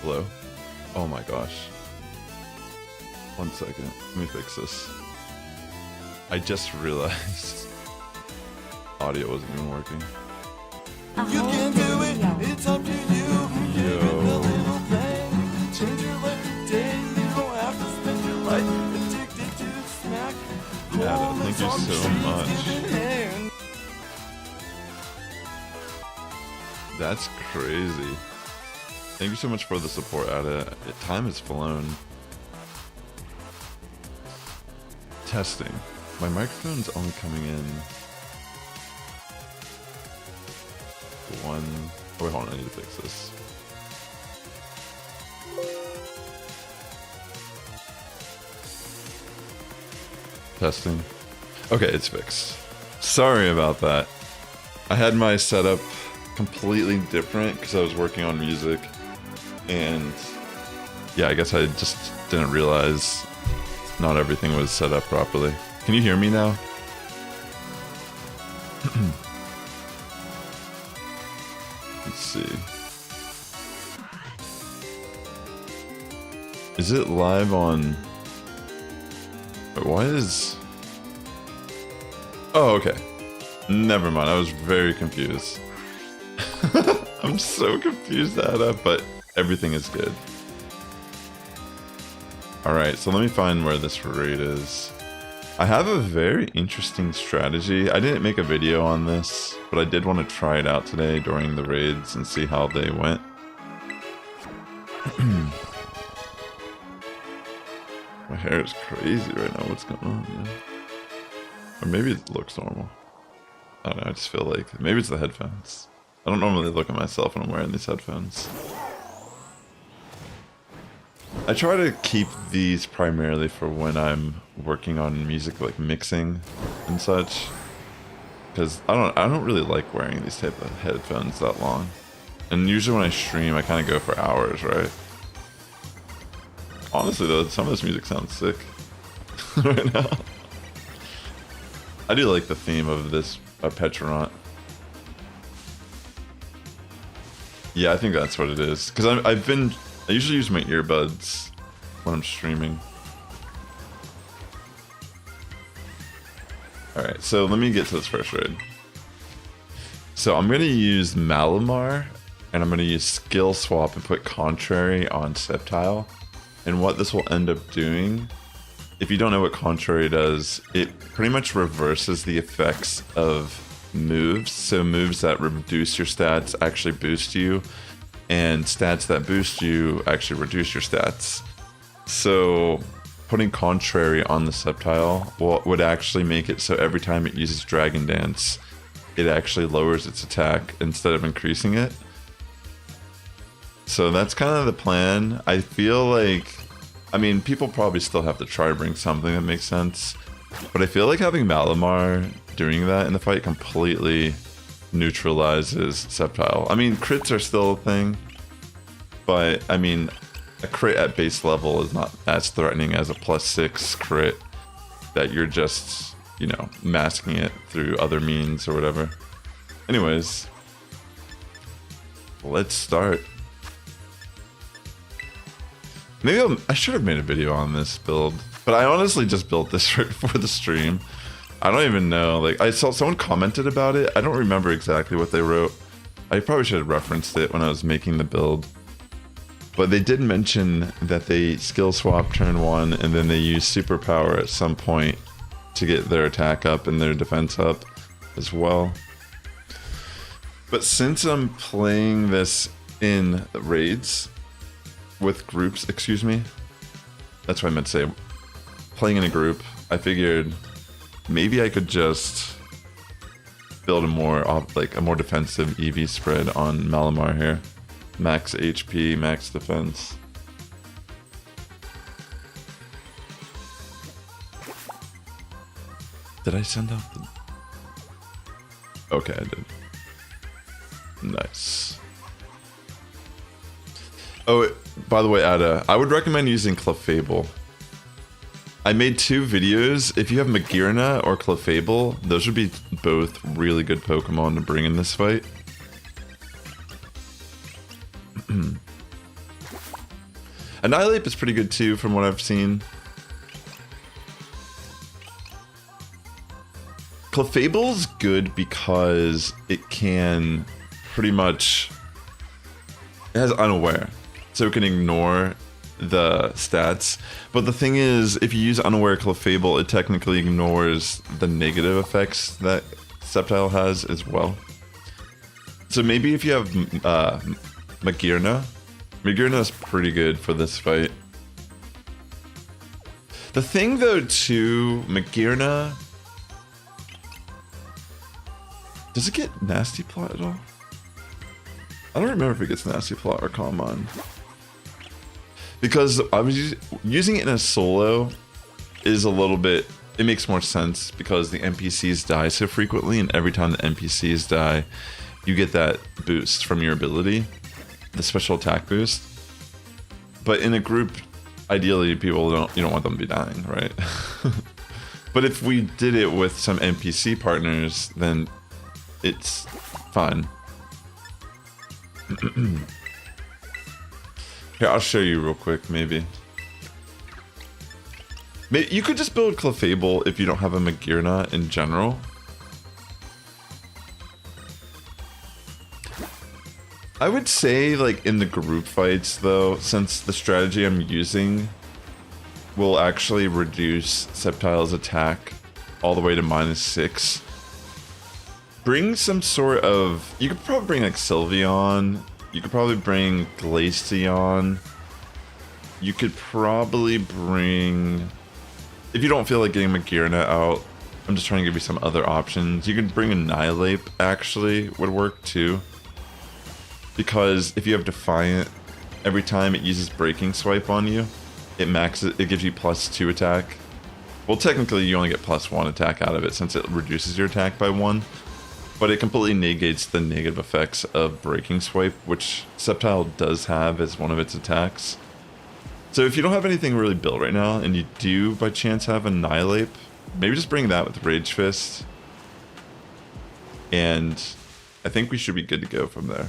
Hello? Oh my gosh. 1 second. Let me fix this. I just realized audio wasn't even working. You can do it, it's up to you. Give it a little thing. Change your life today. You don't have to spend your life addicted to smack. Yeah, thank you so much. That's crazy. Thank you so much for the support, Ada. Time has flown. Testing. My microphone's only coming in one. Oh, wait, hold on. I need to fix this. Testing. Okay, it's fixed. Sorry about that. I had my setup completely different because I was working on music. And yeah, I guess I just didn't realize not everything was set up properly. Can you hear me now? Let's see. Is it live on... Wait, why is... Oh, okay. Never mind, I was very confused. I'm so confused, Ada, but everything is good. Alright, so let me find where this raid is. I have a very interesting strategy. I didn't make a video on this, but I did want to try it out today during the raids and see how they went. My hair is crazy right now. What's going on, man? Or maybe it looks normal. I don't know, I just feel like... Maybe it's the headphones. I don't normally look at myself when I'm wearing these headphones. I try to keep these primarily for when I'm working on music, like mixing and such. Because I don't really like wearing these type of headphones that long. And usually when I stream, I kind of go for hours, right? Honestly though, some of this music sounds sick right now. I do like the theme of this Petrant. Yeah, I think that's what it is. Because I usually use my earbuds when I'm streaming. Alright, so let me get to this first raid. So I'm going to use Malamar, and I'm going to use Skill Swap and put Contrary on Sceptile. And what this will end up doing, if you don't know what Contrary does, it pretty much reverses the effects of moves. So moves that reduce your stats actually boost you, and stats that boost you actually reduce your stats. So putting Contrary on the Sceptile would actually make it so every time it uses Dragon Dance, it actually lowers its attack instead of increasing it. So that's kind of the plan. I feel like, I mean, people probably still have to try to bring something that makes sense, but I feel like having Malamar doing that in the fight completely neutralizes Sceptile. I mean, crits are still a thing, but I mean, a crit at base level is not as threatening as a +6 crit that you're just, you know, masking it through other means or whatever. Anyways, let's start. Maybe I should have made a video on this build, but I honestly just built this right before the stream. I don't even know, like, I saw someone commented about it. I don't remember exactly what they wrote. I probably should have referenced it when I was making the build. But they did mention that they skill swap turn 1 and then they use superpower at some point to get their attack up and their defense up as well. But since I'm playing this in raids with groups, excuse me, that's what I meant to say, playing in a group, I figured maybe I could just build a more defensive EV spread on Malamar here. Max HP, max defense. Did I send out the... Okay, I did. Nice. Oh, by the way, Ada, I would recommend using Clefable. I made 2 videos. If you have Magearna or Clefable, those would be both really good Pokemon to bring in this fight. Annihilate is pretty good too, from what I've seen. Clefable's good because it can pretty much... It has Unaware, so it can ignore the stats. But the thing is, if you use Unaware Clefable, it technically ignores the negative effects that Sceptile has as well. So maybe if you have Magearna is pretty good for this fight. The thing though too, Magearna... Does it get Nasty Plot at all? I don't remember if it gets Nasty Plot or Calm On. Because I was using it in a solo is a little bit... It makes more sense because the NPCs die so frequently, and every time the NPCs die, you get that boost from your ability. The special attack boost. But in a group, ideally you don't want them to be dying, right? But if we did it with some NPC partners, then it's fine. Here, I'll show you real quick, maybe. You could just build Clefable if you don't have a Magearna in general. I would say, like, in the group fights, though, since the strategy I'm using will actually reduce Sceptile's attack all the way to -6. Bring some sort of... You could probably bring, like, Sylveon. You could probably bring Glaceon. You could probably bring... If you don't feel like getting Magearna out, I'm just trying to give you some other options. You could bring Annihilate, actually, would work, too. Because if you have Defiant, every time it uses Breaking Swipe on you, it gives you +2 attack. Well, technically you only get +1 attack out of it since it reduces your attack by 1. But it completely negates the negative effects of Breaking Swipe, which Sceptile does have as one of its attacks. So if you don't have anything really built right now, and you do by chance have Annihilate, maybe just bring that with Rage Fist. And I think we should be good to go from there.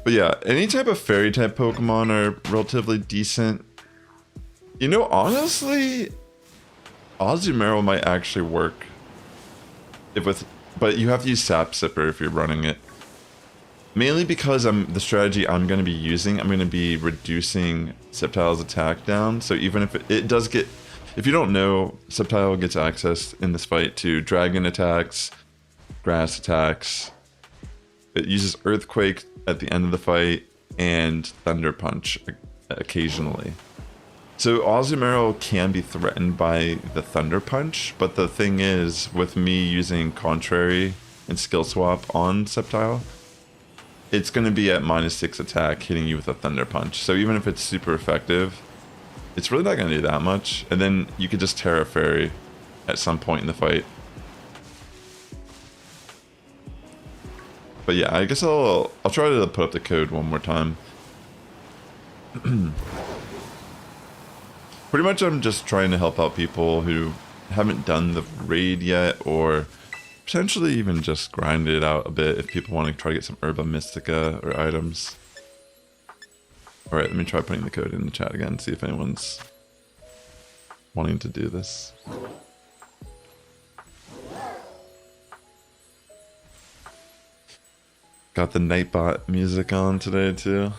But yeah, any type of fairy type Pokemon are relatively decent. You know, honestly, Azumarill might actually work. But you have to use Sap Sipper if you're running it. Mainly because the strategy I'm going to be using, I'm going to be reducing Sceptile's attack down. So even if it does get... If you don't know, Sceptile gets access in this fight to Dragon attacks, Grass attacks. It uses Earthquake at the end of the fight, and Thunder Punch occasionally. So Azumarill can be threatened by the Thunder Punch, but the thing is, with me using Contrary and Skill Swap on Sceptile, it's going to be at -6 attack, hitting you with a Thunder Punch. So even if it's super effective, it's really not going to do that much. And then you could just Terra Fairy at some point in the fight. But yeah, I guess I'll try to put up the code one more time. Pretty much I'm just trying to help out people who haven't done the raid yet, or potentially even just grind it out a bit if people want to try to get some Herba Mystica or items. Alright, let me try putting the code in the chat again, see if anyone's wanting to do this. Got the Nightbot music on today too.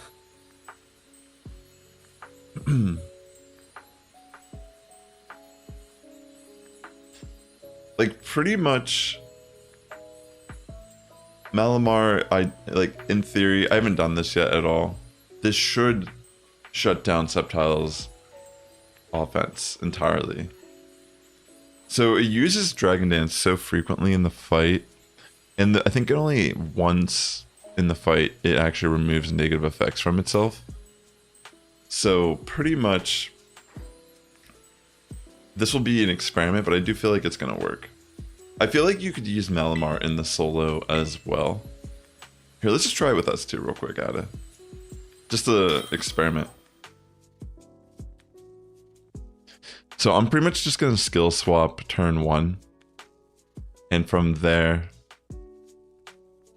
Like pretty much Malamar, in theory, I haven't done this yet at all. This should shut down Sceptile's offense entirely. So it uses Dragon Dance so frequently in the fight, and I think only once in the fight it actually removes negative effects from itself. So pretty much this will be an experiment, but I do feel like it's gonna work. I feel like you could use Malamar in the solo as well. Here, let's just try it with us too real quick, Ada. Just an experiment. So I'm pretty much just gonna skill swap turn 1. And from there,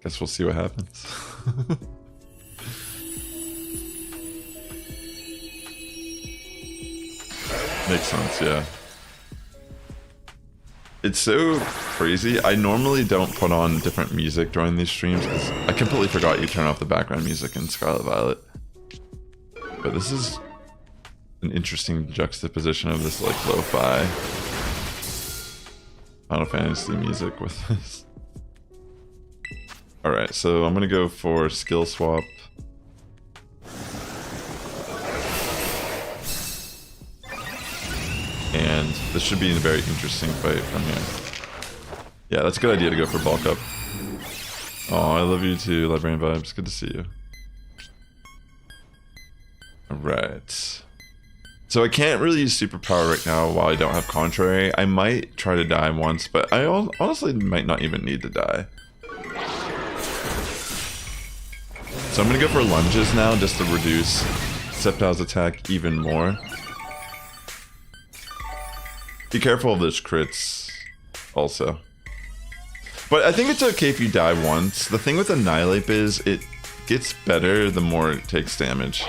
guess we'll see what happens. Makes sense, yeah. It's so crazy. I normally don't put on different music during these streams because I completely forgot you turn off the background music in Scarlet Violet. But this is an interesting juxtaposition of this like lo-fi Final Fantasy music with this. Alright, so I'm gonna go for skill swap. And this should be a very interesting fight from here. Yeah, that's a good idea to go for bulk up. Oh, I love you too, Librarian Vibes. Good to see you. Alright. So I can't really use superpower right now while I don't have contrary. I might try to die once, but I honestly might not even need to die. So I'm gonna go for lunges now just to reduce Sceptile's attack even more. Be careful of those crits also. But I think it's okay if you die once. The thing with Annihilate is it gets better the more it takes damage.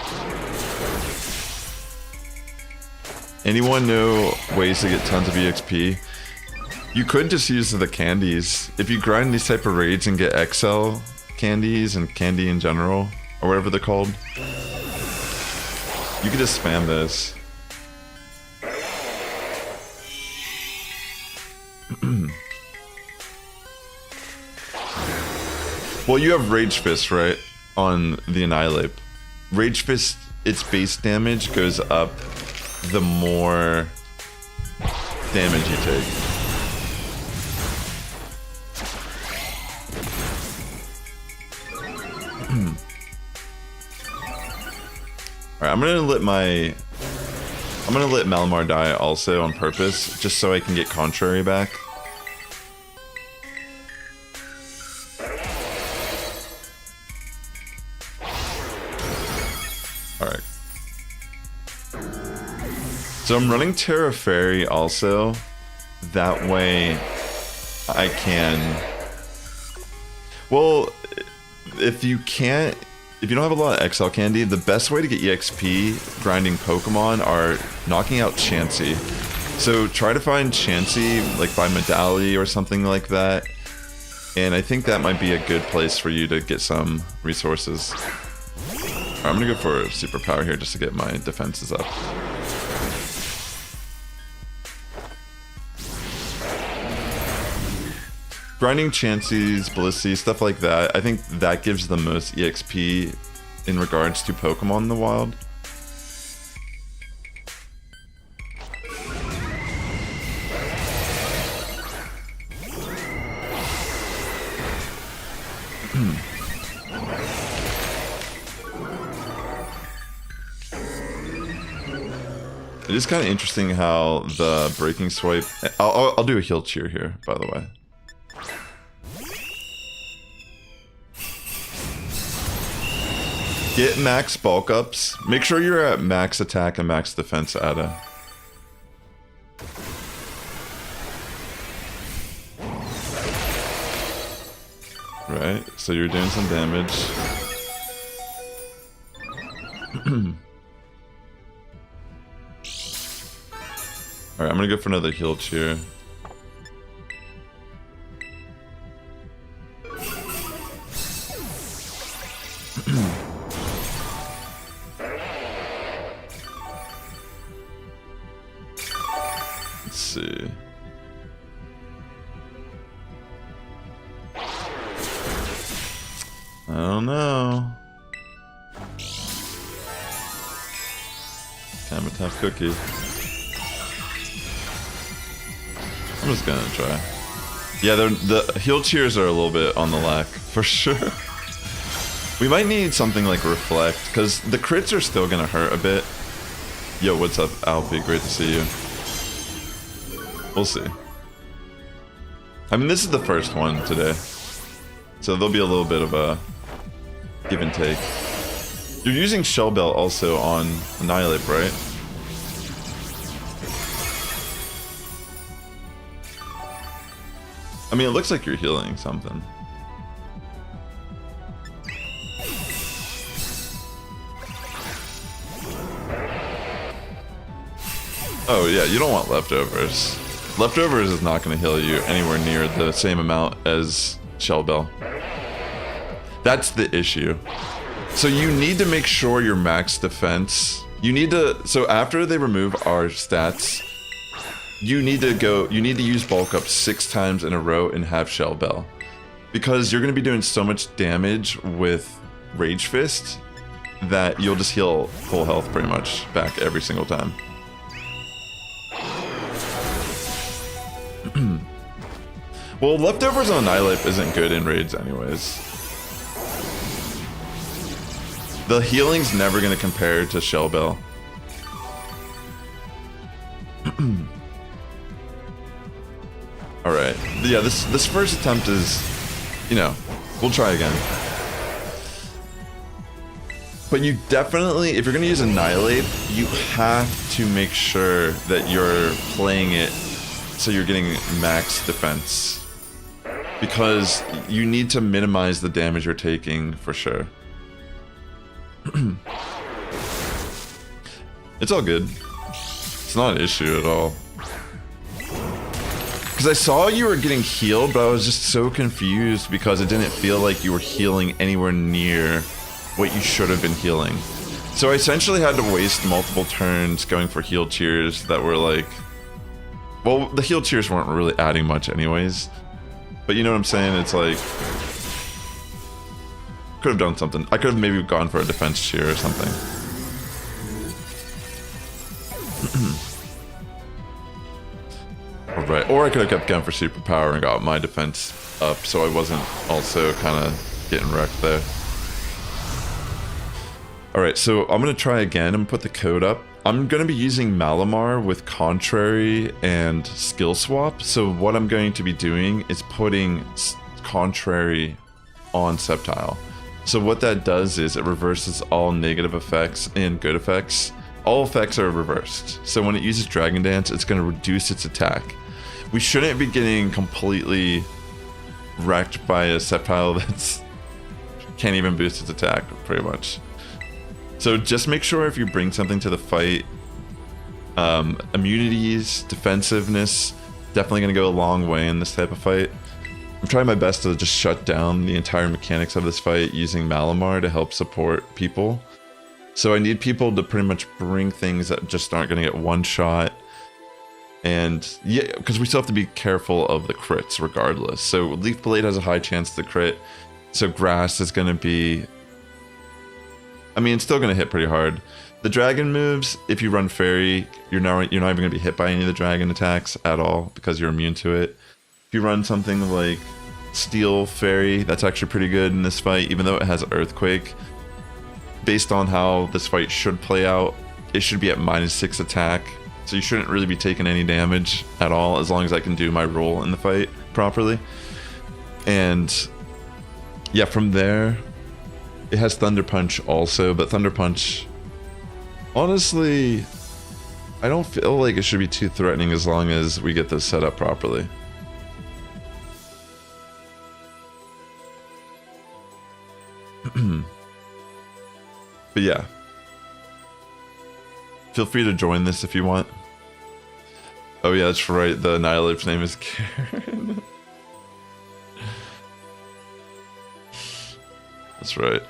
Anyone know ways to get tons of EXP? You could just use the candies. If you grind these type of raids and get XL candies and candy in general, or whatever they're called, you could just spam this. Well, you have Rage Fist, right? On the Annihilate. Rage Fist, its base damage goes up the more damage you take. Alright, I'm gonna let Malamar die also on purpose, just so I can get contrary back. Alright. So I'm running Terra Fairy also. That way I can... Well, if you don't have a lot of XL candy, the best way to get EXP grinding Pokemon are knocking out Chansey. So try to find Chansey like by Medalli or something like that. And I think that might be a good place for you to get some resources. Alright, I'm gonna go for superpower here just to get my defenses up. Grinding Chanseys, Blissey, stuff like that, I think that gives the most EXP in regards to Pokemon in the wild. It is kind of interesting how the breaking swipe... I'll do a heal cheer here, by the way. Get max bulk ups. Make sure you're at max attack and max defense, Ada. Right, so you're doing some damage. Alright, I'm gonna go for another heal cheer. see. I don't know. Kind of a tough cookie. I'm just gonna try. Yeah, the heal cheers are a little bit on the lack, for sure. We might need something like Reflect, because the crits are still gonna hurt a bit. Yo, what's up, Alfie? Great to see you. We'll see. I mean, this is the first one today, so there'll be a little bit of a give and take. You're using Shell Bell also on Annihilate, right? I mean, it looks like you're healing something. Oh yeah, you don't want leftovers. Leftovers is not going to heal you anywhere near the same amount as Shell Bell. That's the issue. So you need to make sure your max defense. You need to. So after they remove our stats, you need to use bulk up 6 times in a row and have Shell Bell, because you're going to be doing so much damage with Rage Fist that you'll just heal full health pretty much back every single time. Well, leftovers on Annihilate isn't good in raids anyways. The healing's never going to compare to Shell Bell. Alright. Yeah, this first attempt is, you know, we'll try again. But you definitely, if you're going to use Annihilate, you have to make sure that you're playing it so you're getting max defense. Because you need to minimize the damage you're taking for sure. It's all good. It's not an issue at all. Because I saw you were getting healed, but I was just so confused because it didn't feel like you were healing anywhere near what you should have been healing. So I essentially had to waste multiple turns going for heal cheers that were like... Well, the heal cheers weren't really adding much anyways. But you know what I'm saying? It's like... Could have done something. I could have maybe gone for a defense cheer or something. Alright, or I could have kept going for superpower and got my defense up so I wasn't also kind of getting wrecked there. Alright, so I'm going to try again and put the code up. I'm going to be using Malamar with Contrary and Skill Swap. So what I'm going to be doing is putting Contrary on Sceptile. So what that does is it reverses all negative effects and good effects. All effects are reversed. So when it uses Dragon Dance, it's going to reduce its attack. We shouldn't be getting completely wrecked by a Sceptile that's can't even boost its attack, pretty much. So just make sure if you bring something to the fight, immunities, defensiveness, definitely going to go a long way in this type of fight. I'm trying my best to just shut down the entire mechanics of this fight using Malamar to help support people. So I need people to pretty much bring things that just aren't going to get one shot. And yeah, because we still have to be careful of the crits regardless. So Leaf Blade has a high chance to crit. So Grass is going to be... I mean, it's still going to hit pretty hard. The dragon moves, if you run Fairy, you're not even going to be hit by any of the dragon attacks at all because you're immune to it. If you run something like Steel Fairy, that's actually pretty good in this fight, even though it has Earthquake. Based on how this fight should play out, it should be at -6 attack. So you shouldn't really be taking any damage at all as long as I can do my role in the fight properly. And yeah, from there... It has Thunder Punch also, but Thunder Punch, honestly, I don't feel like it should be too threatening as long as we get this set up properly. But yeah, feel free to join this if you want. Oh yeah, that's right, the Annihilate's name is Karen. That's right.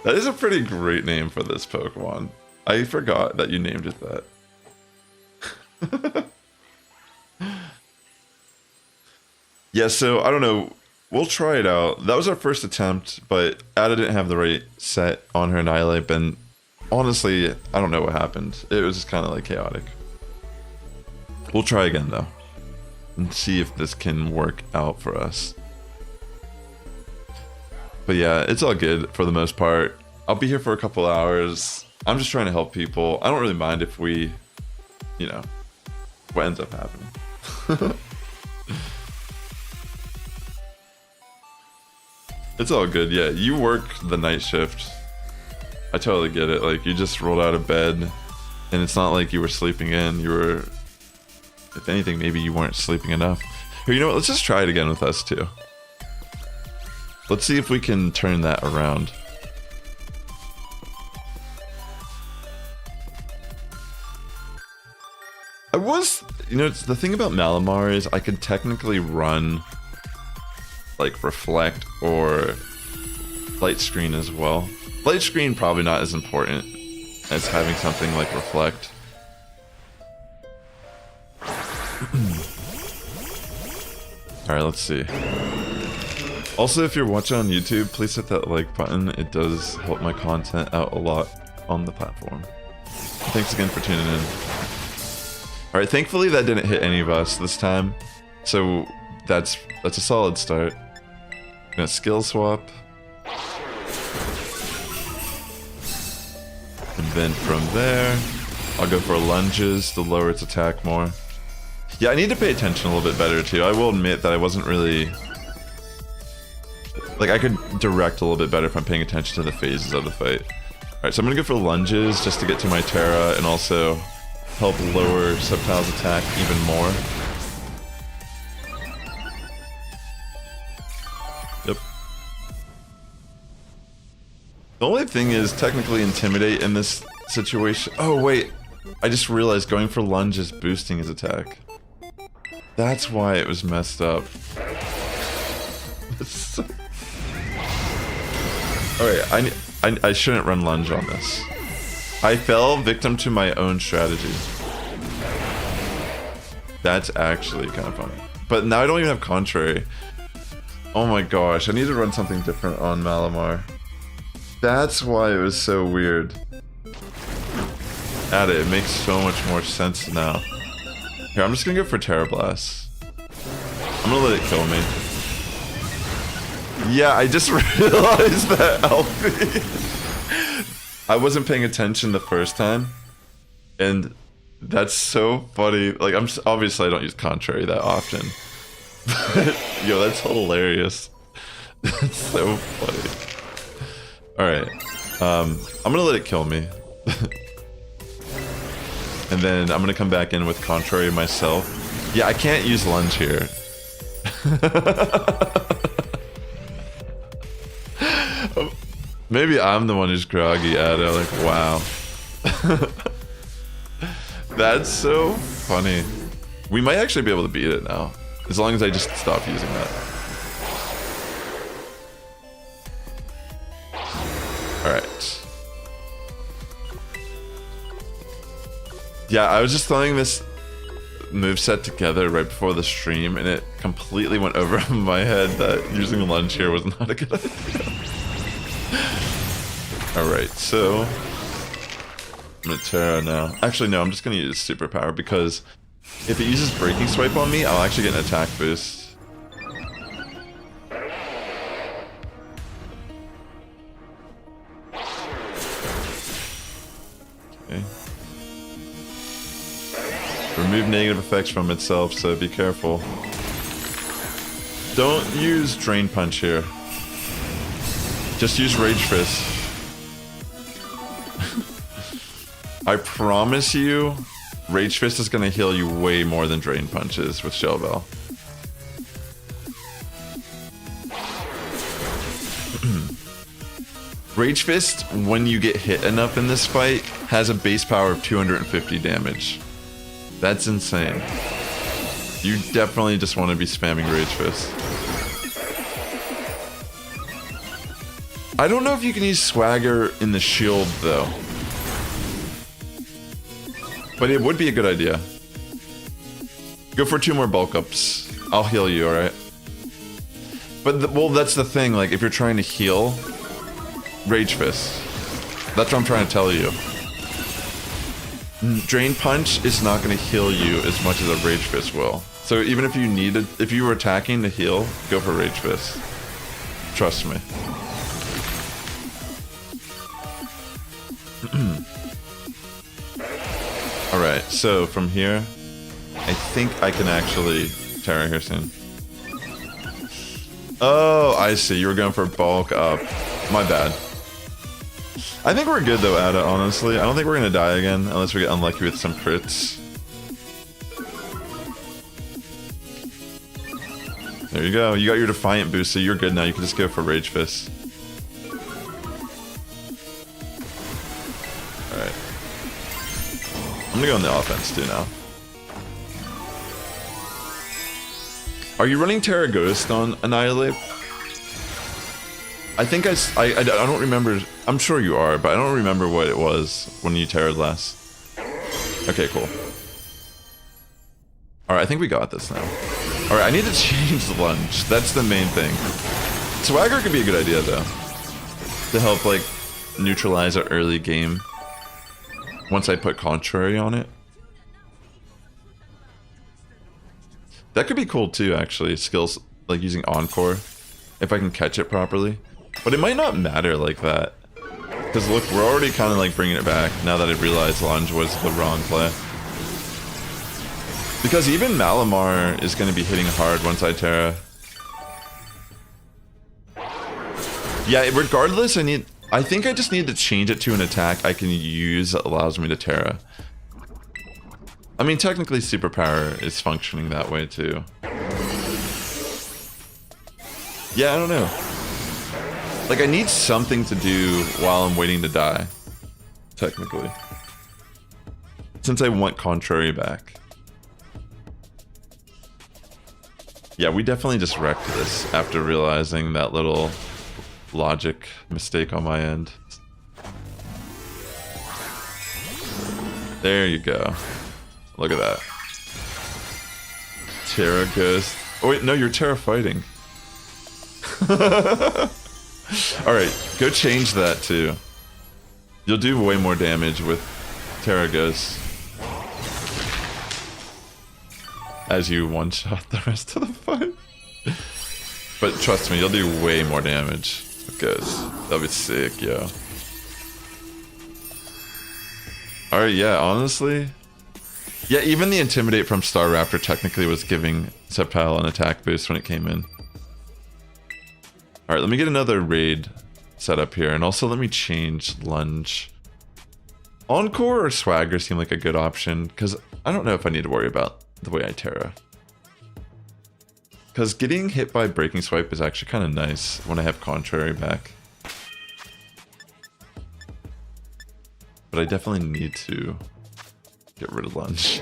That is a pretty great name for this Pokemon. I forgot that you named it that. Yeah, so I don't know. We'll try it out. That was our first attempt, but Ada didn't have the right set on her Annihilate, and honestly, I don't know what happened. It was just kind of like chaotic. We'll try again though, and see if this can work out for us. But yeah, it's all good for the most part. I'll be here for a couple hours. I'm just trying to help people. I don't really mind if we, you know, what ends up happening. It's all good. Yeah, you work the night shift. I totally get it. Like, you just rolled out of bed, and it's not like you were sleeping in. You were, if anything, maybe you weren't sleeping enough. Here, you know what? Let's just try it again with us too. Let's see if we can turn that around. You know, the thing about Malamar is I could technically run like Reflect or Light Screen as well. Light Screen probably not as important as having something like Reflect. Alright, let's see. Also, if you're watching on YouTube, please hit that like button. It does help my content out a lot on the platform. Thanks again for tuning in. Alright, thankfully that didn't hit any of us this time. So that's a solid start. Gonna skill swap. And then from there, I'll go for lunges to lower its attack more. Yeah, I need to pay attention a little bit better too. I will admit that I wasn't really... Like, I could direct a little bit better if I'm paying attention to the phases of the fight. Alright, so I'm gonna go for lunges just to get to my Tera and also help lower Sceptile's attack even more. Yep. The only thing is technically Intimidate in this situation. Oh wait, I just realized going for lunge is boosting his attack. That's why it was messed up. Alright, I shouldn't run lunge on this. I fell victim to my own strategy. That's actually kind of funny. But now I don't even have Contrary. Oh my gosh, I need to run something different on Malamar. That's why it was so weird. It makes so much more sense now. Here, I'm just gonna go for Terra Blast. I'm gonna let it kill me. Yeah, I just realized that, Alfie. I wasn't paying attention the first time, and that's so funny. Like, obviously I don't use Contrary that often. But, yo, that's hilarious. That's so funny. Alright, I'm gonna let it kill me. And then I'm gonna come back in with Contrary myself. Yeah, I can't use lunge here. Maybe I'm the one who's groggy at it. Like, wow. That's so funny. We might actually be able to beat it now, as long as I just stop using that. Alright. Yeah, I was just throwing this moveset together right before the stream, and it completely went over my head that using lunge here was not a good idea. Alright, so I'm gonna Tera now. Actually, no, I'm just gonna use Superpower because if it uses Breaking Swipe on me, I'll actually get an attack boost. Okay. Remove negative effects from itself, so be careful. Don't use Drain Punch here. Just use Rage Fist. I promise you, Rage Fist is gonna heal you way more than Drain Punches with Shell Bell. Rage Fist, when you get hit enough in this fight, has a base power of 250 damage. That's insane. You definitely just want to be spamming Rage Fist. I don't know if you can use Swagger in the shield though. But it would be a good idea. Go for 2 more bulk ups. I'll heal you, alright? But, well, that's the thing, like, if you're trying to heal, Rage Fist. That's what I'm trying to tell you. Drain Punch is not going to heal you as much as a Rage Fist will. So even if you were attacking to heal, go for Rage Fist. Trust me. Alright, so from here, I think I can actually Tera here soon. Oh, I see. You were going for bulk up. My bad. I think we're good though, Ada, honestly. I don't think we're gonna die again, unless we get unlucky with some crits. There you go. You got your Defiant boost, so you're good now. You can just go for Rage Fist. Alright. I'm gonna go on the offense too now. Are you running Tera Ghost on Annihilate? I think I don't remember. I'm sure you are, but I don't remember what it was when you Terra'd last. Okay, cool. Alright, I think we got this now. Alright, I need to change the lunge. That's the main thing. Swagger could be a good idea, though. To help, like, neutralize an early game. Once I put Contrary on it. That could be cool, too, actually. Skills, like, using Encore. If I can catch it properly. But it might not matter like that. Because look, we're already kind of like bringing it back now that I realized Lunge was the wrong play. Because even Malamar is going to be hitting hard once I Tera. Yeah, regardless, I think I just need to change it to an attack I can use that allows me to Tera. I mean, technically Superpower is functioning that way too. Yeah, I don't know. Like, I need something to do while I'm waiting to die. Technically. Since I want Contrary back. Yeah, we definitely just wrecked this after realizing that little logic mistake on my end. There you go. Look at that. Tera Ghost. Oh wait, no, you're Tera fighting. Alright, go change that too. You'll do way more damage with Tera Ghost. As you one-shot the rest of the fight. But trust me, you'll do way more damage with Ghost. That'll be sick, yo. Alright, yeah, honestly. Yeah, even the Intimidate from Star Raptor technically was giving Sceptile an attack boost when it came in. Alright, let me get another raid set up here, and also let me change Lunge. Encore or Swagger seem like a good option, because I don't know if I need to worry about the way I Tera. Because getting hit by Breaking Swipe is actually kind of nice when I have Contrary back. But I definitely need to get rid of Lunge.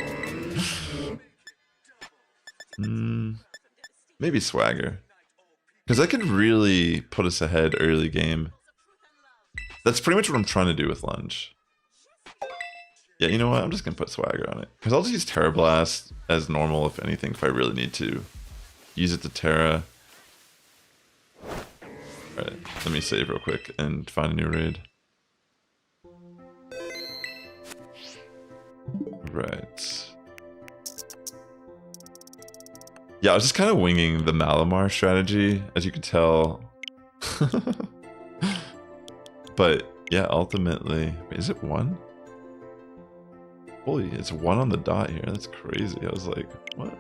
Maybe Swagger. Because that could really put us ahead early game. That's pretty much what I'm trying to do with Lunge. Yeah, you know what? I'm just going to put Swagger on it. Because I'll just use Tera Blast as normal, if anything, if I really need to. Use it to Tera. Alright, let me save real quick and find a new raid. Right. Yeah, I was just kind of winging the Malamar strategy, as you can tell. But yeah, ultimately, wait, is it 1? Holy, it's 1 on the dot here. That's crazy. I was like, what?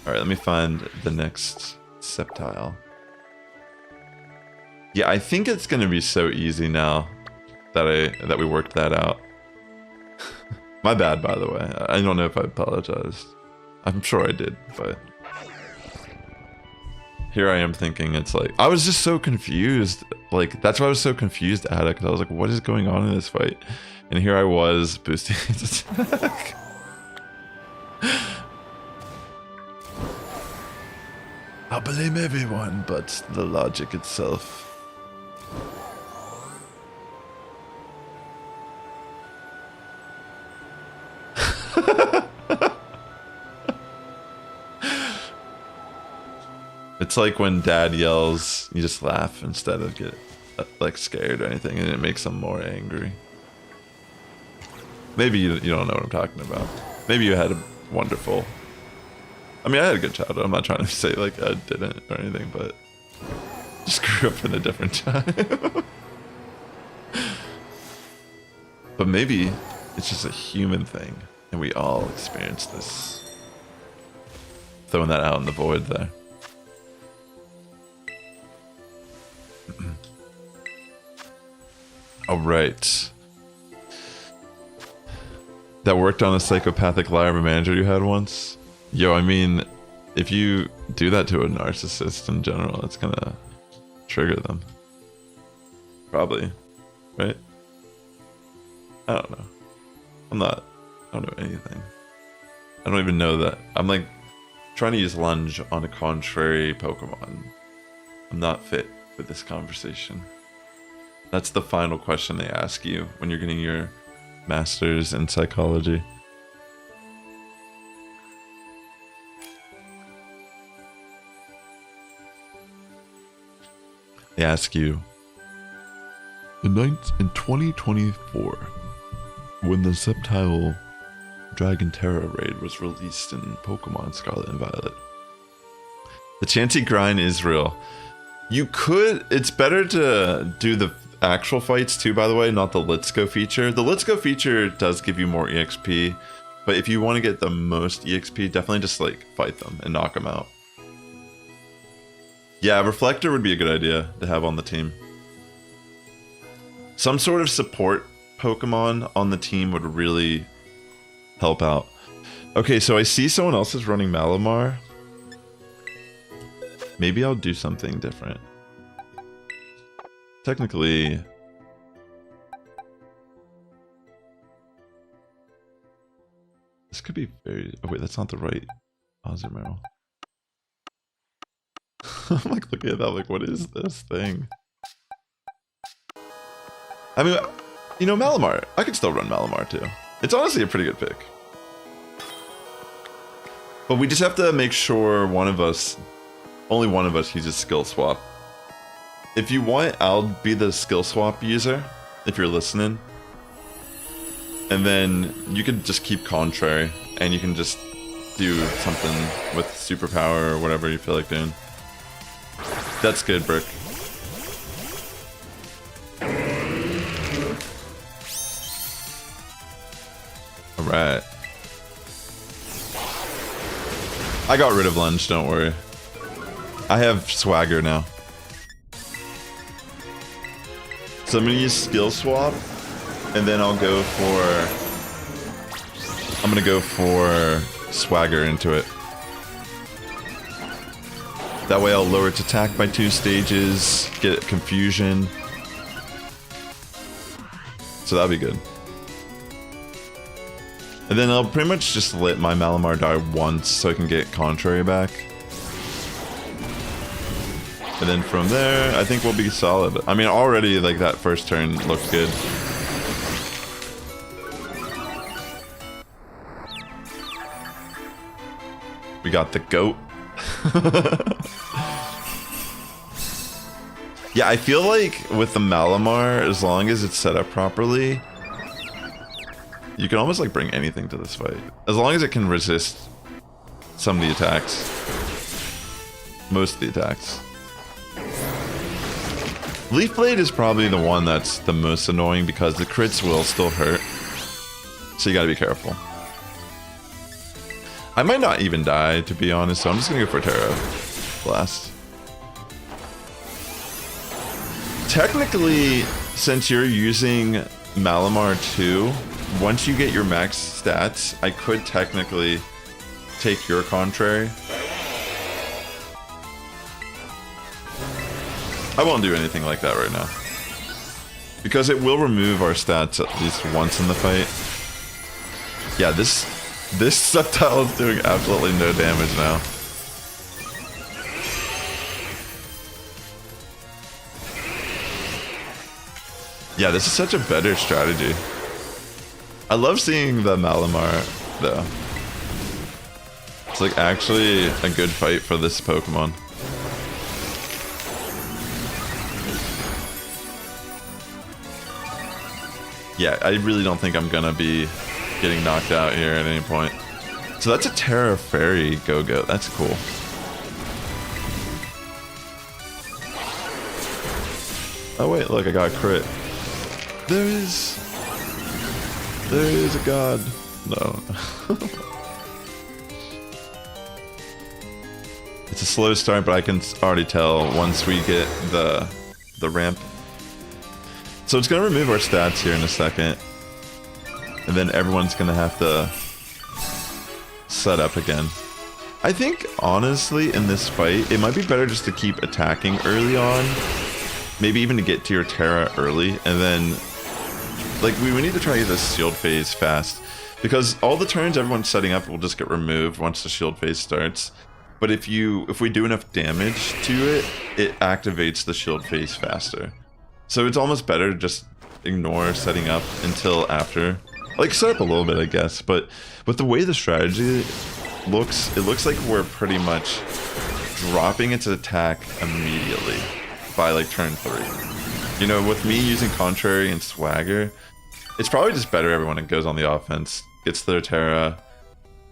Alright, let me find the next Sceptile. Yeah, I think it's gonna be so easy now that we worked that out. My bad, by the way. I don't know if I apologized. I'm sure I did, but here I am thinking it's like I was just so confused. Like that's why I was so confused at it, because I was like, what is going on in this fight? And here I was boosting his attack. I'll blame everyone but the logic itself. It's like when dad yells, you just laugh instead of get like scared or anything, and it makes them more angry. Maybe you don't know what I'm talking about. Maybe you had a wonderful... I mean, I had a good childhood. I'm not trying to say like I didn't or anything, but just grew up in a different time. But maybe it's just a human thing, and we all experience this. Throwing that out in the void there. All right. That worked on a psychopathic liar manager you had once? Yo, I mean, if you do that to a narcissist in general, it's gonna trigger them. Probably. Right? I don't know. I don't know anything. I don't even know that. I'm like trying to use lunge on a contrary Pokemon. I'm not fit for this conversation. That's the final question they ask you when you're getting your master's in psychology. They ask you, in 2024, when the Sceptile Dragon Tera raid was released in Pokemon Scarlet and Violet, the Chansey grind is real. You could, it's better to do the actual fights too, by the way, not the Let's Go feature. The Let's Go feature does give you more EXP, but if you want to get the most EXP, definitely just like fight them and knock them out. Yeah, Reflector would be a good idea to have on the team. Some sort of support Pokemon on the team would really help out. Okay, so I see someone else is running Malamar. Maybe I'll do something different. Technically... this could be very... oh wait, that's not the right Ozumel. I'm like looking at that like, what is this thing? I mean, you know, Malamar. I could still run Malamar too. It's honestly a pretty good pick. But we just have to make sure one of us, only one of us uses skill swap. If you want, I'll be the skill swap user, if you're listening. And then you can just keep contrary, and you can just do something with superpower or whatever you feel like doing. That's good, Brick. Alright. I got rid of lunge, don't worry. I have swagger now. So I'm gonna use skill swap, and then I'll go for... I'm gonna go for swagger into it. That way I'll lower its attack by 2 stages, get confusion. So that'll be good. And then I'll pretty much just let my Malamar die once so I can get contrary back. And then from there, I think we'll be solid. I mean, already like that first turn looked good. We got the goat. Yeah, I feel like with the Malamar, as long as it's set up properly, you can almost like bring anything to this fight. As long as it can resist some of the attacks. Most of the attacks. Leaf Blade is probably the one that's the most annoying because the crits will still hurt. So you gotta be careful. I might not even die, to be honest, so I'm just gonna go for Tera Blast. Technically, since you're using Malamar 2, once you get your max stats, I could technically take your contrary. I won't do anything like that right now. Because it will remove our stats at least once in the fight. Yeah, this Sceptile is doing absolutely no damage now. Yeah, this is such a better strategy. I love seeing the Malamar, though. It's like actually a good fight for this Pokemon. Yeah, I really don't think I'm gonna be getting knocked out here at any point. So that's a Tera Fairy Go-Go. That's cool. Oh wait, look, I got a crit. There is a god. No. It's a slow start, but I can already tell once we get the ramp. So it's gonna remove our stats here in a second. And then everyone's gonna have to set up again. I think, honestly, in this fight, it might be better just to keep attacking early on. Maybe even to get to your Tera early, and then... Like, we need to try to get this shield phase fast. Because all the turns everyone's setting up will just get removed once the shield phase starts. But if we do enough damage to it, it activates the shield phase faster. So it's almost better to just ignore setting up until after. Like, set up a little bit, I guess, but with the way the strategy looks, it looks like we're pretty much dropping its attack immediately by, like, turn 3. You know, with me using Contrary and Swagger, it's probably just better everyone goes on the offense, gets their Tera,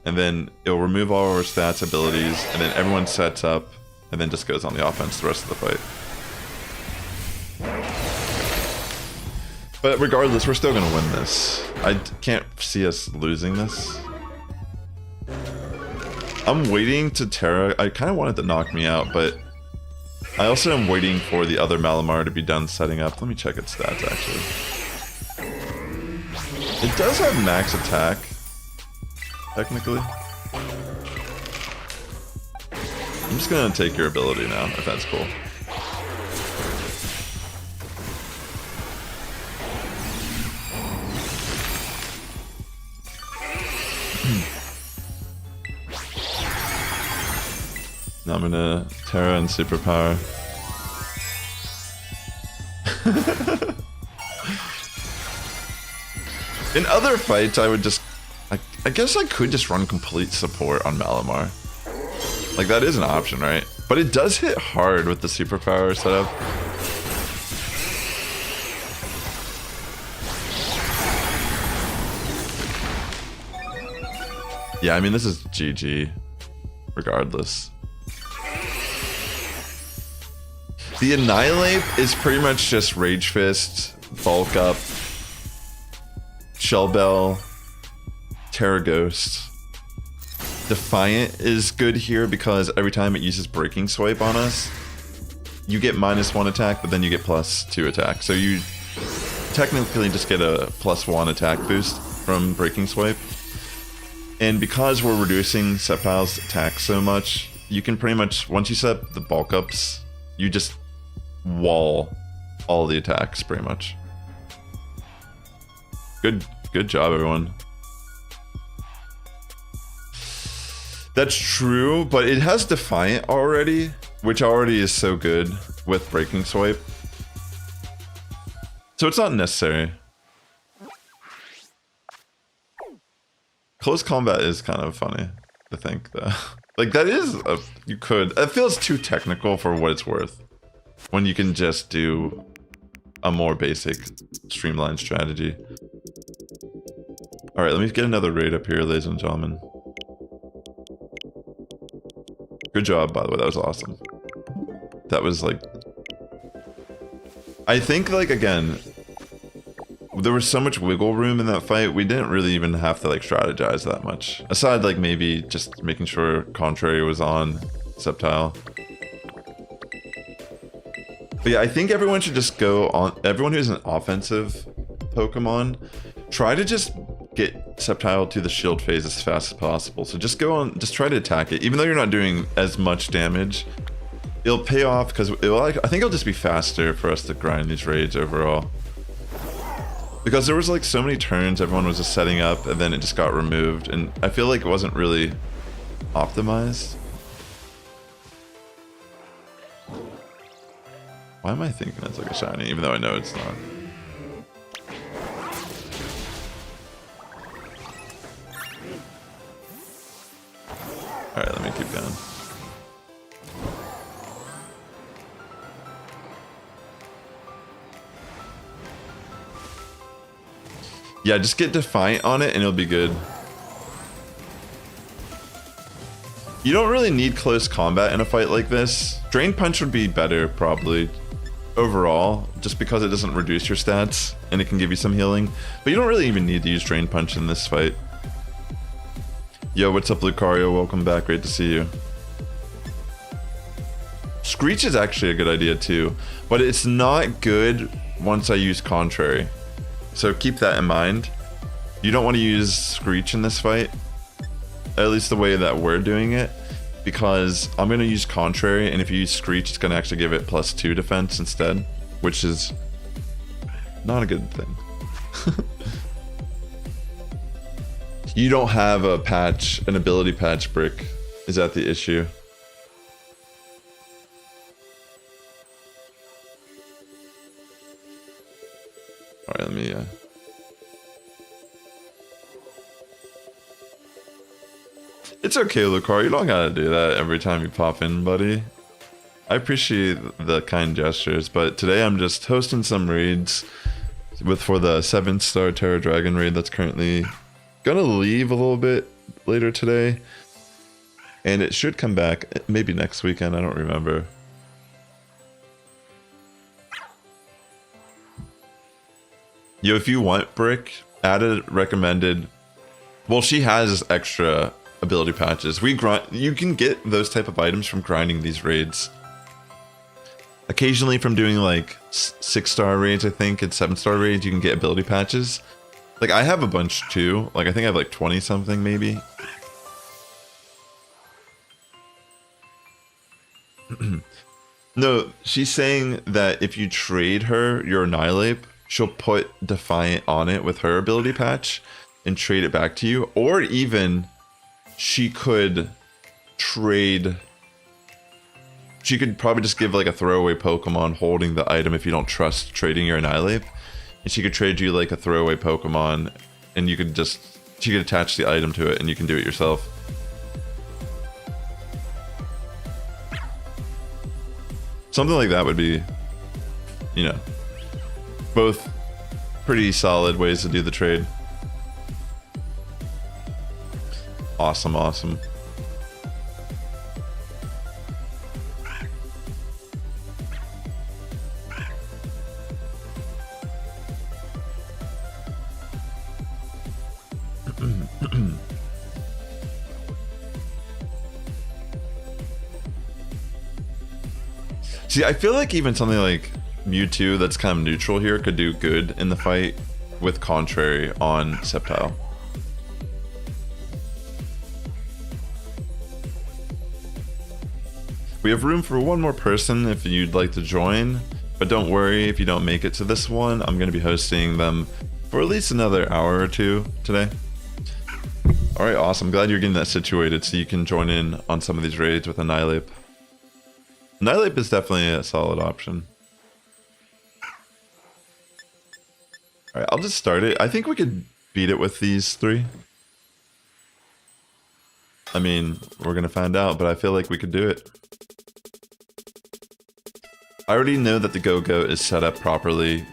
and then it'll remove all of our stats, abilities, and then everyone sets up, and then just goes on the offense the rest of the fight. But regardless, we're still gonna win this. I can't see us losing this. I'm waiting to Tera. I kind of wanted to knock me out, but I also am waiting for the other Malamar to be done setting up. Let me check its stats, actually. It does have max attack, technically. I'm just gonna take your ability now, if that's cool. Now I'm gonna Tera and Superpower. In other fights, I would just... I guess I could just run complete support on Malamar. Like, that is an option, right? But it does hit hard with the Superpower setup. Yeah, I mean, this is GG. Regardless. The Annihilate is pretty much just Rage Fist, Bulk Up, Shell Bell, Terra Ghost. Defiant is good here because every time it uses Breaking Swipe on us, you get -1 attack, but then you get +2 attack. So you technically just get a +1 attack boost from Breaking Swipe. And because we're reducing Sceptile's attack so much, you can pretty much, once you set up the bulk ups, you just wall all the attacks pretty much. Good job, everyone. That's true, but it has Defiant already, which already is so good with Breaking Swipe. So it's not necessary. Close combat is kind of funny to think, though. Like, that is you could. It feels too technical for what it's worth. When you can just do a more basic, streamlined strategy. Alright, let me get another raid up here, ladies and gentlemen. Good job, by the way, that was awesome. That was like... I think, like, again... There was so much wiggle room in that fight, we didn't really even have to, like, strategize that much. Aside, like, maybe just making sure Contrary was on Sceptile. But yeah, I think everyone should just go on... Everyone who's an offensive Pokemon, try to just get Sceptile to the shield phase as fast as possible. So just go on, just try to attack it. Even though you're not doing as much damage, it'll pay off because I think it'll just be faster for us to grind these raids overall. Because there was like so many turns everyone was just setting up and then it just got removed, and I feel like it wasn't really optimized. Why am I thinking it's like a shiny, even though I know it's not? Alright, let me keep going. Yeah, just get Defiant on it and it'll be good. You don't really need close combat in a fight like this. Drain Punch would be better, probably, overall, just because it doesn't reduce your stats and it can give you some healing. But you don't really even need to use Drain Punch in this fight. Yo, what's up, Lucario? Welcome back. Great to see you. Screech is actually a good idea too, but it's not good once I use Contrary. So keep that in mind. You don't want to use Screech in this fight, at least the way that we're doing it, because I'm going to use Contrary, and if you use Screech, it's going to actually give it +2 defense instead, which is not a good thing. You don't have a patch, an ability patch, Brick. Is that the issue? Alright, let me... It's okay, Lucar. You don't gotta do that every time you pop in, buddy. I appreciate the kind gestures, but today I'm just hosting some raids for the 7-star Tera Dragon raid that's currently gonna leave a little bit later today. And it should come back maybe next weekend, I don't remember. Yo, if you want Brick, added recommended. Well, she has extra ability patches. We grind. You can get those type of items from grinding these raids. Occasionally, from doing like 6-star raids, I think, and 7-star raids, you can get ability patches. Like I have a bunch too. Like I think I have like 20 something maybe. No, she's saying that if you trade her your Annihilate, she'll put Defiant on it with her ability patch and trade it back to you. Or even she could trade... She could probably just give like a throwaway Pokemon holding the item if you don't trust trading your Annihilate. And she could trade you like a throwaway Pokemon and you could just... She could attach the item to it and you can do it yourself. Something like that would be, you know, both pretty solid ways to do the trade. Awesome, awesome. See, I feel like even something like Mewtwo that's kind of neutral here could do good in the fight with Contrary on Sceptile. We have room for one more person if you'd like to join, but don't worry if you don't make it to this one. I'm going to be hosting them for at least another hour or two today. Alright, awesome. Glad you're getting that situated so you can join in on some of these raids with Annihilate. Annihilate is definitely a solid option. Alright, I'll just start it. I think we could beat it with these three. I mean, we're gonna find out, but I feel like we could do it. I already know that the Go-Go is set up properly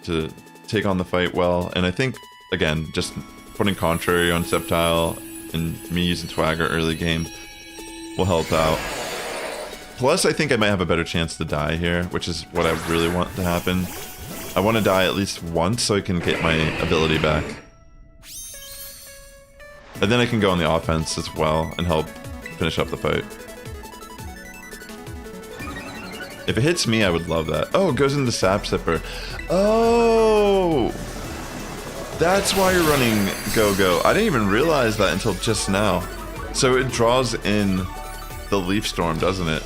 to take on the fight well, and I think, again, just putting Contrary on Sceptile and me using Swagger early game will help out. Plus, I think I might have a better chance to die here, which is what I really want to happen. I want to die at least once so I can get my ability back. And then I can go on the offense as well and help finish up the fight. If it hits me, I would love that. Oh, it goes into Sap Sipper. Oh! That's why you're running Go-Go. I didn't even realize that until just now. So it draws in the Leaf Storm, doesn't it?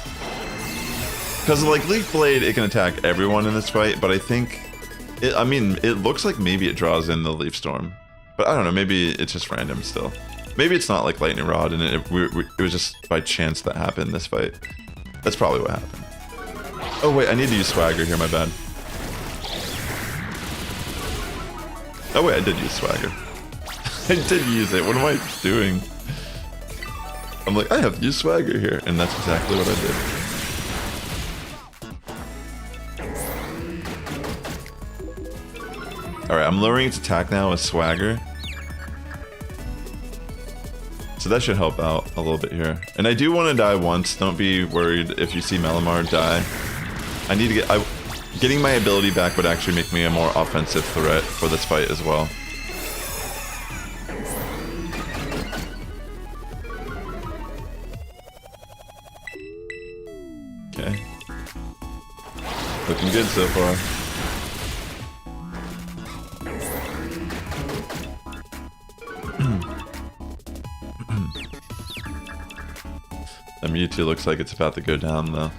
Because like Leaf Blade, it can attack everyone in this fight, but I think... I mean, it looks like maybe it draws in the Leaf Storm. But I don't know, maybe it's just random still. Maybe it's not like Lightning Rod and it was just by chance that happened this fight. That's probably what happened. Oh wait, I need to use Swagger here, my bad. Oh wait, I did use Swagger. I did use it, what am I doing? I'm like, I have to use Swagger here, and that's exactly what I did. Alright, I'm lowering its attack now with Swagger. So that should help out a little bit here. And I do want to die once. Don't be worried if you see Malamar die. I need to get... getting my ability back would actually make me a more offensive threat for this fight as well. Okay. Looking good so far. The Mewtwo looks like it's about to go down though.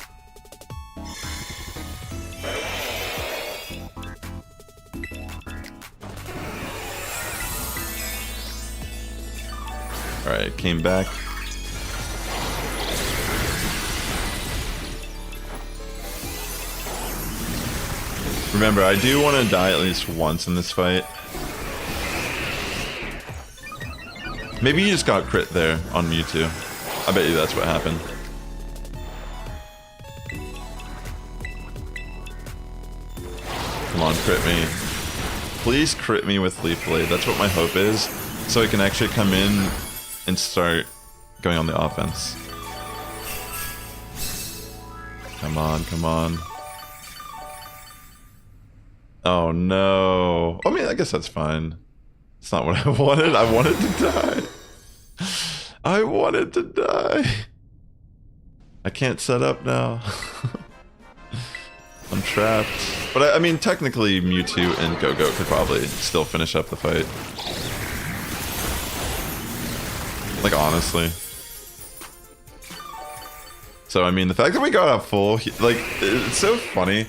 Alright, came back. Remember, I do want to die at least once in this fight. Maybe you just got crit there on Mewtwo. I bet you that's what happened. Come on, crit me. Please crit me with Leaf Blade. That's what my hope is. So I can actually come in and start going on the offense. Come on, come on. Oh no. I mean, I guess that's fine. It's not what I wanted. I wanted to die. I wanted to die. I can't set up now. I'm trapped. But I mean, technically Mewtwo and Go-Go could probably still finish up the fight. Like, honestly. So, I mean, the fact that we got a full... like, it's so funny.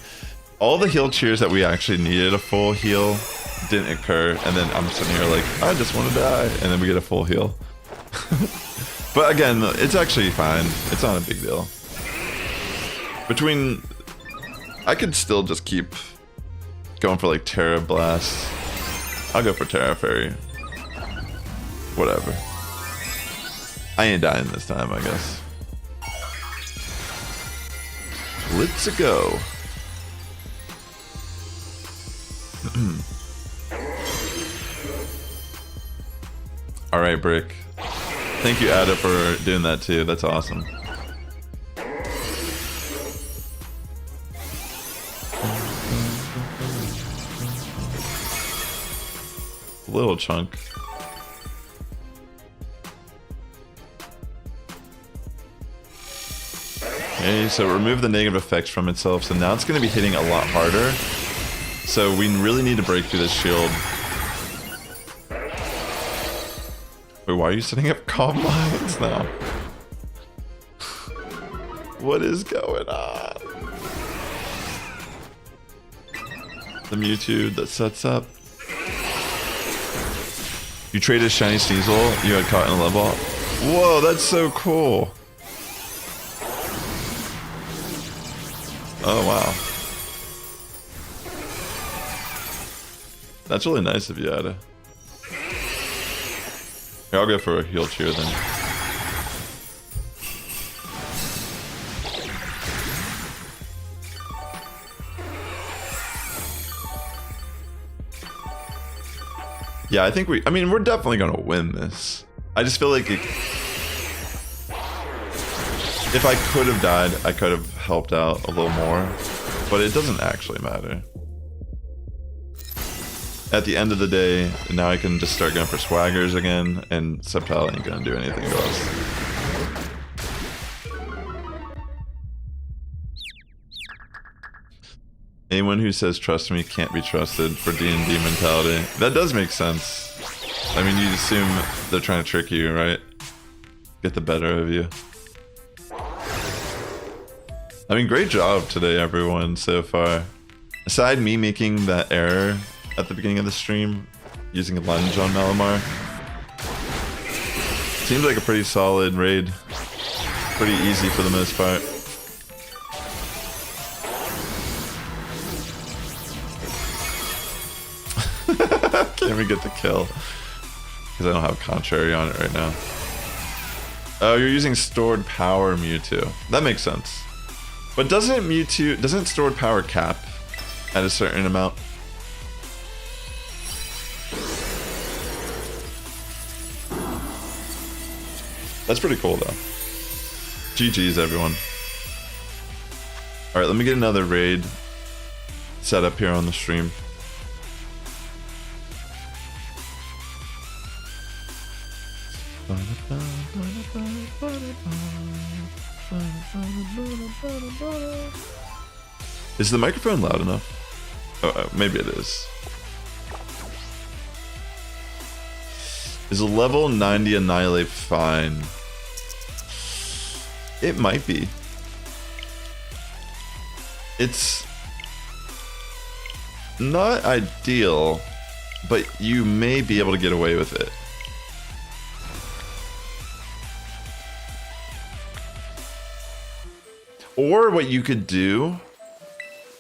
All the heal cheers that we actually needed a full heal didn't occur. And then I'm sitting here like, I just want to die. And then we get a full heal. But again, it's actually fine. It's not a big deal. Between... I could still just keep going for like Terra Blast. I'll go for Terra Fairy. Whatever. I ain't dying this time, I guess. Let's go. Alright, Brick. Thank you, Ada, for doing that too. That's awesome. Little chunk. Okay, so remove the negative effects from itself. So now it's going to be hitting a lot harder. So we really need to break through this shield. Wait, why are you setting up calm lines now? What is going on? The Mewtwo that sets up. You traded Shiny Sneasel, you had caught in a level. Whoa, that's so cool. Oh, wow. That's really nice of you, Ada. Here, I'll go for a heal cheer then. Yeah, I think I mean, we're definitely gonna win this. I just feel like if I could have died, I could have helped out a little more, but it doesn't actually matter. At the end of the day, now I can just start going for Swaggers again, and Sceptile ain't gonna do anything to us. Anyone who says trust me can't be trusted for D&D mentality. That does make sense. I mean, you assume they're trying to trick you, right? Get the better of you. I mean, great job today, everyone, so far. Aside me making that error at the beginning of the stream, using a lunge on Malamar, seems like a pretty solid raid. Pretty easy for the most part. Can't even get the kill because I don't have Contrary on it right now. Oh, you're using stored power Mewtwo. That makes sense. But doesn't stored power cap at a certain amount? That's pretty cool though. GG's everyone. Alright, let me get another raid set up here on the stream. Is the microphone loud enough? Oh, maybe it is. Is a level 90 Annihilate fine? It might be. It's not ideal, but you may be able to get away with it. Or what you could do,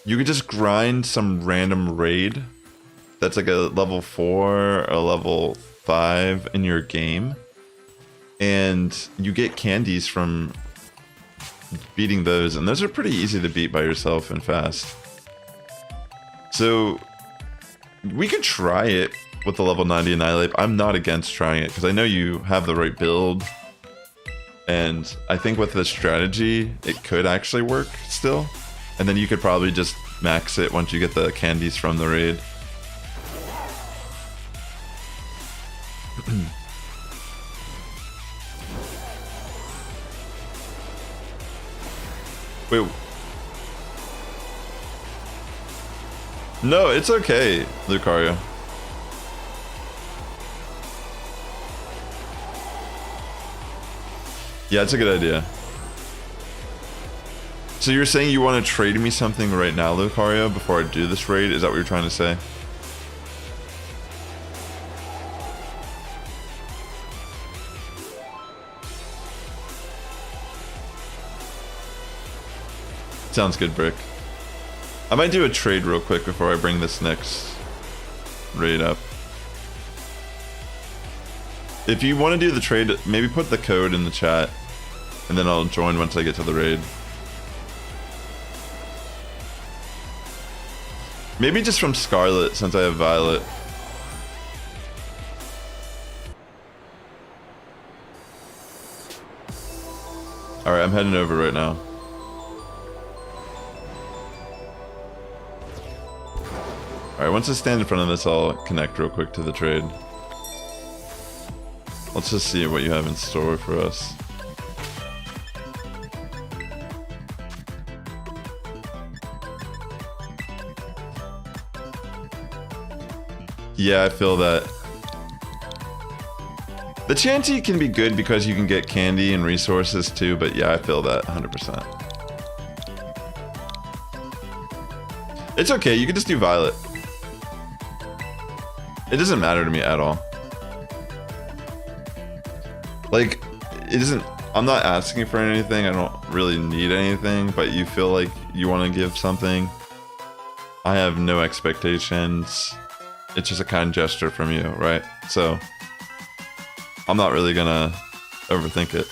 you could just grind some random raid that's like a level 4 or a level 5 in your game, and you get candies from beating those, and those are pretty easy to beat by yourself and fast. So we could try it with the level 90 Annihilate. I'm not against trying it because I know you have the right build, and I think with this strategy it could actually work still, and then you could probably just max it once you get the candies from the raid. Wait. No, it's okay, Lucario. Yeah, it's a good idea. So you're saying you want to trade me something right now, Lucario, before I do this raid? Is that what you're trying to say? Sounds good, Brick. I might do a trade real quick before I bring this next raid up. If you want to do the trade, maybe put the code in the chat, and then I'll join once I get to the raid. Maybe just from Scarlet, since I have Violet. Alright, I'm heading over right now. Alright, once I stand in front of this, I'll connect real quick to the trade. Let's just see what you have in store for us. Yeah, I feel that. The Chansey can be good because you can get candy and resources too, but yeah, I feel that 100%. It's okay, you can just do Violet. It doesn't matter to me at all. Like, it isn't, I'm not asking for anything, I don't really need anything, but you feel like you want to give something. I have no expectations. It's just a kind gesture from you, right? So, I'm not really gonna overthink it.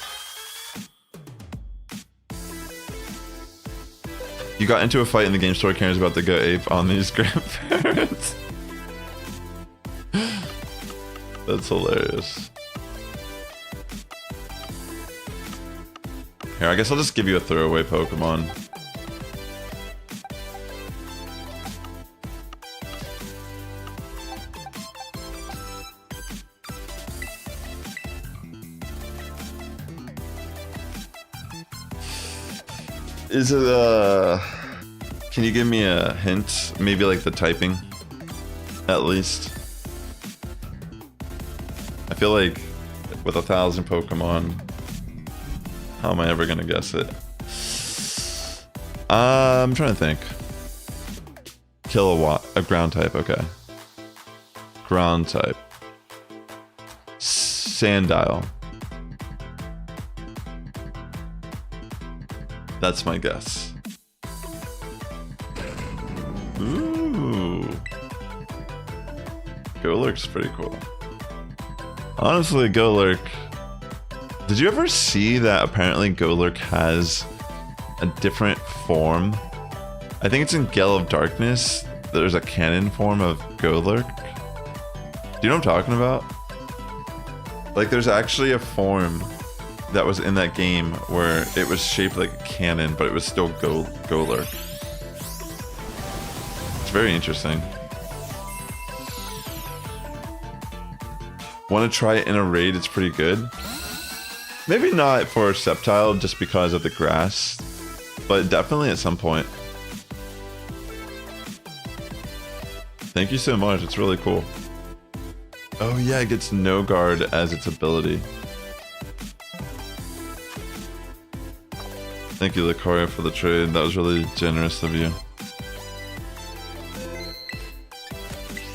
You got into a fight in the game store, Karen's about to go ape on these grandparents. That's hilarious. Here, I guess I'll just give you a throwaway Pokemon. Is it, can you give me a hint? Maybe like the typing, at least. I feel like with 1,000 Pokemon, how am I ever gonna guess it? I'm trying to think. Kilowatt, a ground type, okay. Ground type. Sandile. That's my guess. Ooh. Golurk's pretty cool. Honestly, Golurk. Did you ever see that apparently Golurk has a different form? I think it's in Gale of Darkness. There's a canon form of Golurk. Do you know what I'm talking about? Like, there's actually a form that was in that game where it was shaped like a cannon, but it was still Golurk. It's very interesting. Want to try it in a raid? It's pretty good. Maybe not for Sceptile just because of the grass, but definitely at some point. Thank you so much, it's really cool. Oh yeah, it gets no guard as its ability. Thank you, Lucario, for the trade. That was really generous of you.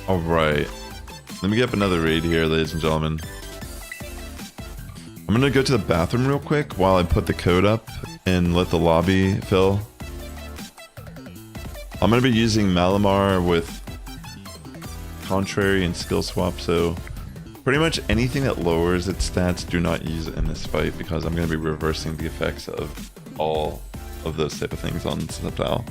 Alright. Let me get up another raid here, ladies and gentlemen. I'm gonna go to the bathroom real quick while I put the code up and let the lobby fill. I'm gonna be using Malamar with Contrary and Skill Swap, so pretty much anything that lowers its stats, do not use it in this fight because I'm gonna be reversing the effects of all of those type of things on Sceptile.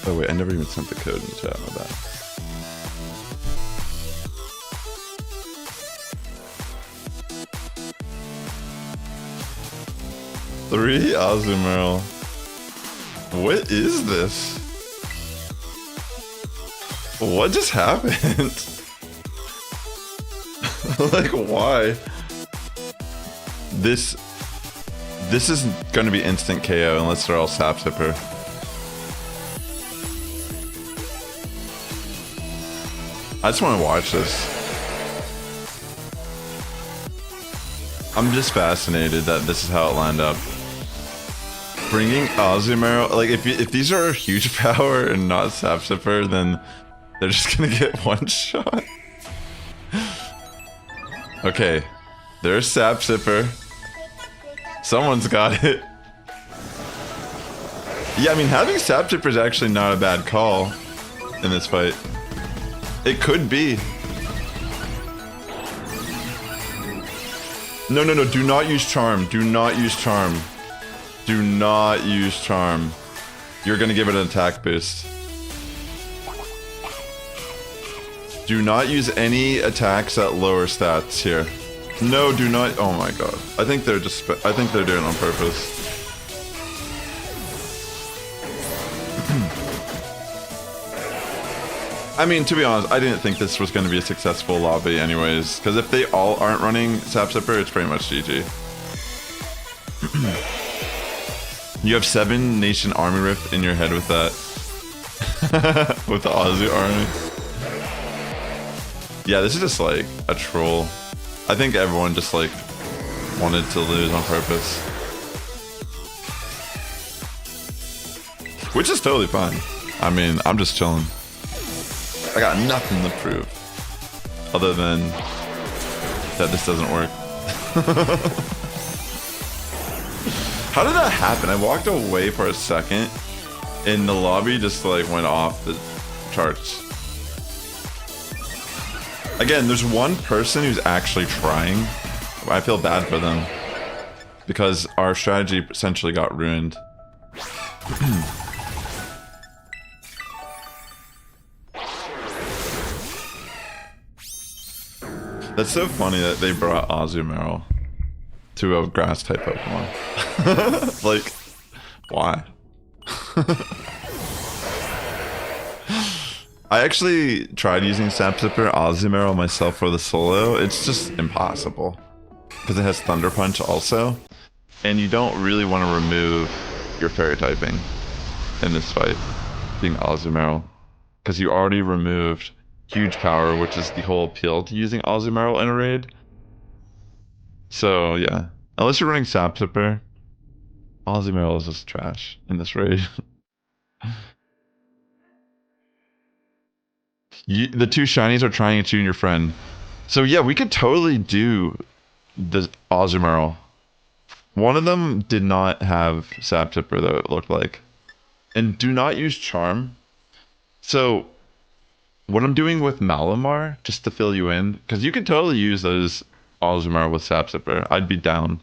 Oh wait, I never even sent the code in the chat, my bad. Three Azumarill. What is this? What just happened? Like, why? This isn't gonna be instant KO unless they're all Sap Sipper. I just want to watch this. I'm just fascinated that this is how it lined up. Bringing Azumarill, like if these are huge power and not Sap Sipper, then they're just gonna get one shot. Okay, there's Sap Sipper. Someone's got it. Yeah, I mean, having Sap Sipper is actually not a bad call in this fight. It could be. No, no, no, do not use Charm. Do not use Charm. Do not use Charm. You're gonna give it an attack boost. Do not use any attacks that lower stats here. No, do not. Oh my god. I think they're just. I think they're doing it on purpose. I mean, to be honest, I didn't think this was going to be a successful lobby anyways, because if they all aren't running Sap Sipper, it's pretty much GG. You have 7 Nation Army Rift in your head with that. With the Azu army. Yeah, this is just like a troll. I think everyone just like wanted to lose on purpose. Which is totally fine. I mean, I'm just chilling. I got nothing to prove other than that this doesn't work. How did that happen? I walked away for a second and the lobby just like went off the charts. Again, there's one person who's actually trying. I feel bad for them because our strategy essentially got ruined. That's so funny that they brought Azumarill. to a grass type Pokemon. Like, why? I actually tried using Sapsipper Azumarill myself for the solo. It's just impossible. Because it has Thunder Punch also. And you don't really want to remove your fairy typing in this fight, being Azumarill. Because you already removed huge power, which is the whole appeal to using Azumarill in a raid. So yeah, unless you're running Sapsipper, Azumarill is just trash in this raid. The two shinies are trying at you and your friend. So yeah, we could totally do the Azumarill. One of them did not have Sapsipper though, it looked like. And do not use Charm. So what I'm doing with Malamar, just to fill you in, because you can totally use those Azumarill with Sapsipper. I'd be down.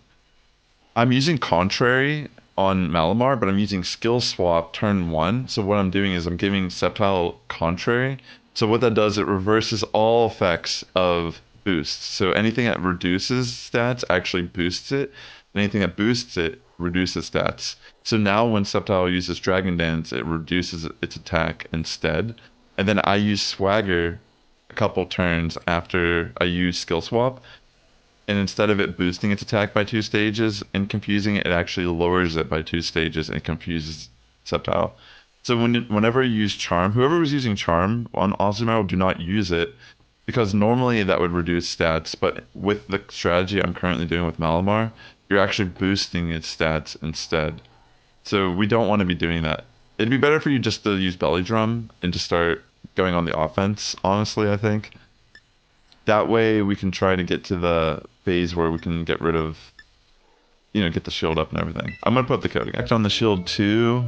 I'm using Contrary on Malamar, but I'm using Skill Swap turn 1. So what I'm doing is I'm giving Sceptile Contrary. So what that does, it reverses all effects of boosts. So anything that reduces stats actually boosts it. And anything that boosts it reduces stats. So now when Sceptile uses Dragon Dance, it reduces its attack instead. And then I use Swagger a couple turns after I use Skill Swap. And instead of it boosting its attack by 2 stages and confusing it, it actually lowers it by 2 stages and confuses Sceptile. So whenever you use Charm, whoever was using Charm on Azumarill, do not use it. Because normally that would reduce stats, but with the strategy I'm currently doing with Malamar, you're actually boosting its stats instead. So we don't want to be doing that. It'd be better for you just to use Belly Drum and just start going on the offense, honestly, I think. That way we can try to get to the phase where we can get rid of, you know, get the shield up and everything. I'm going to put the coding act on the shield too.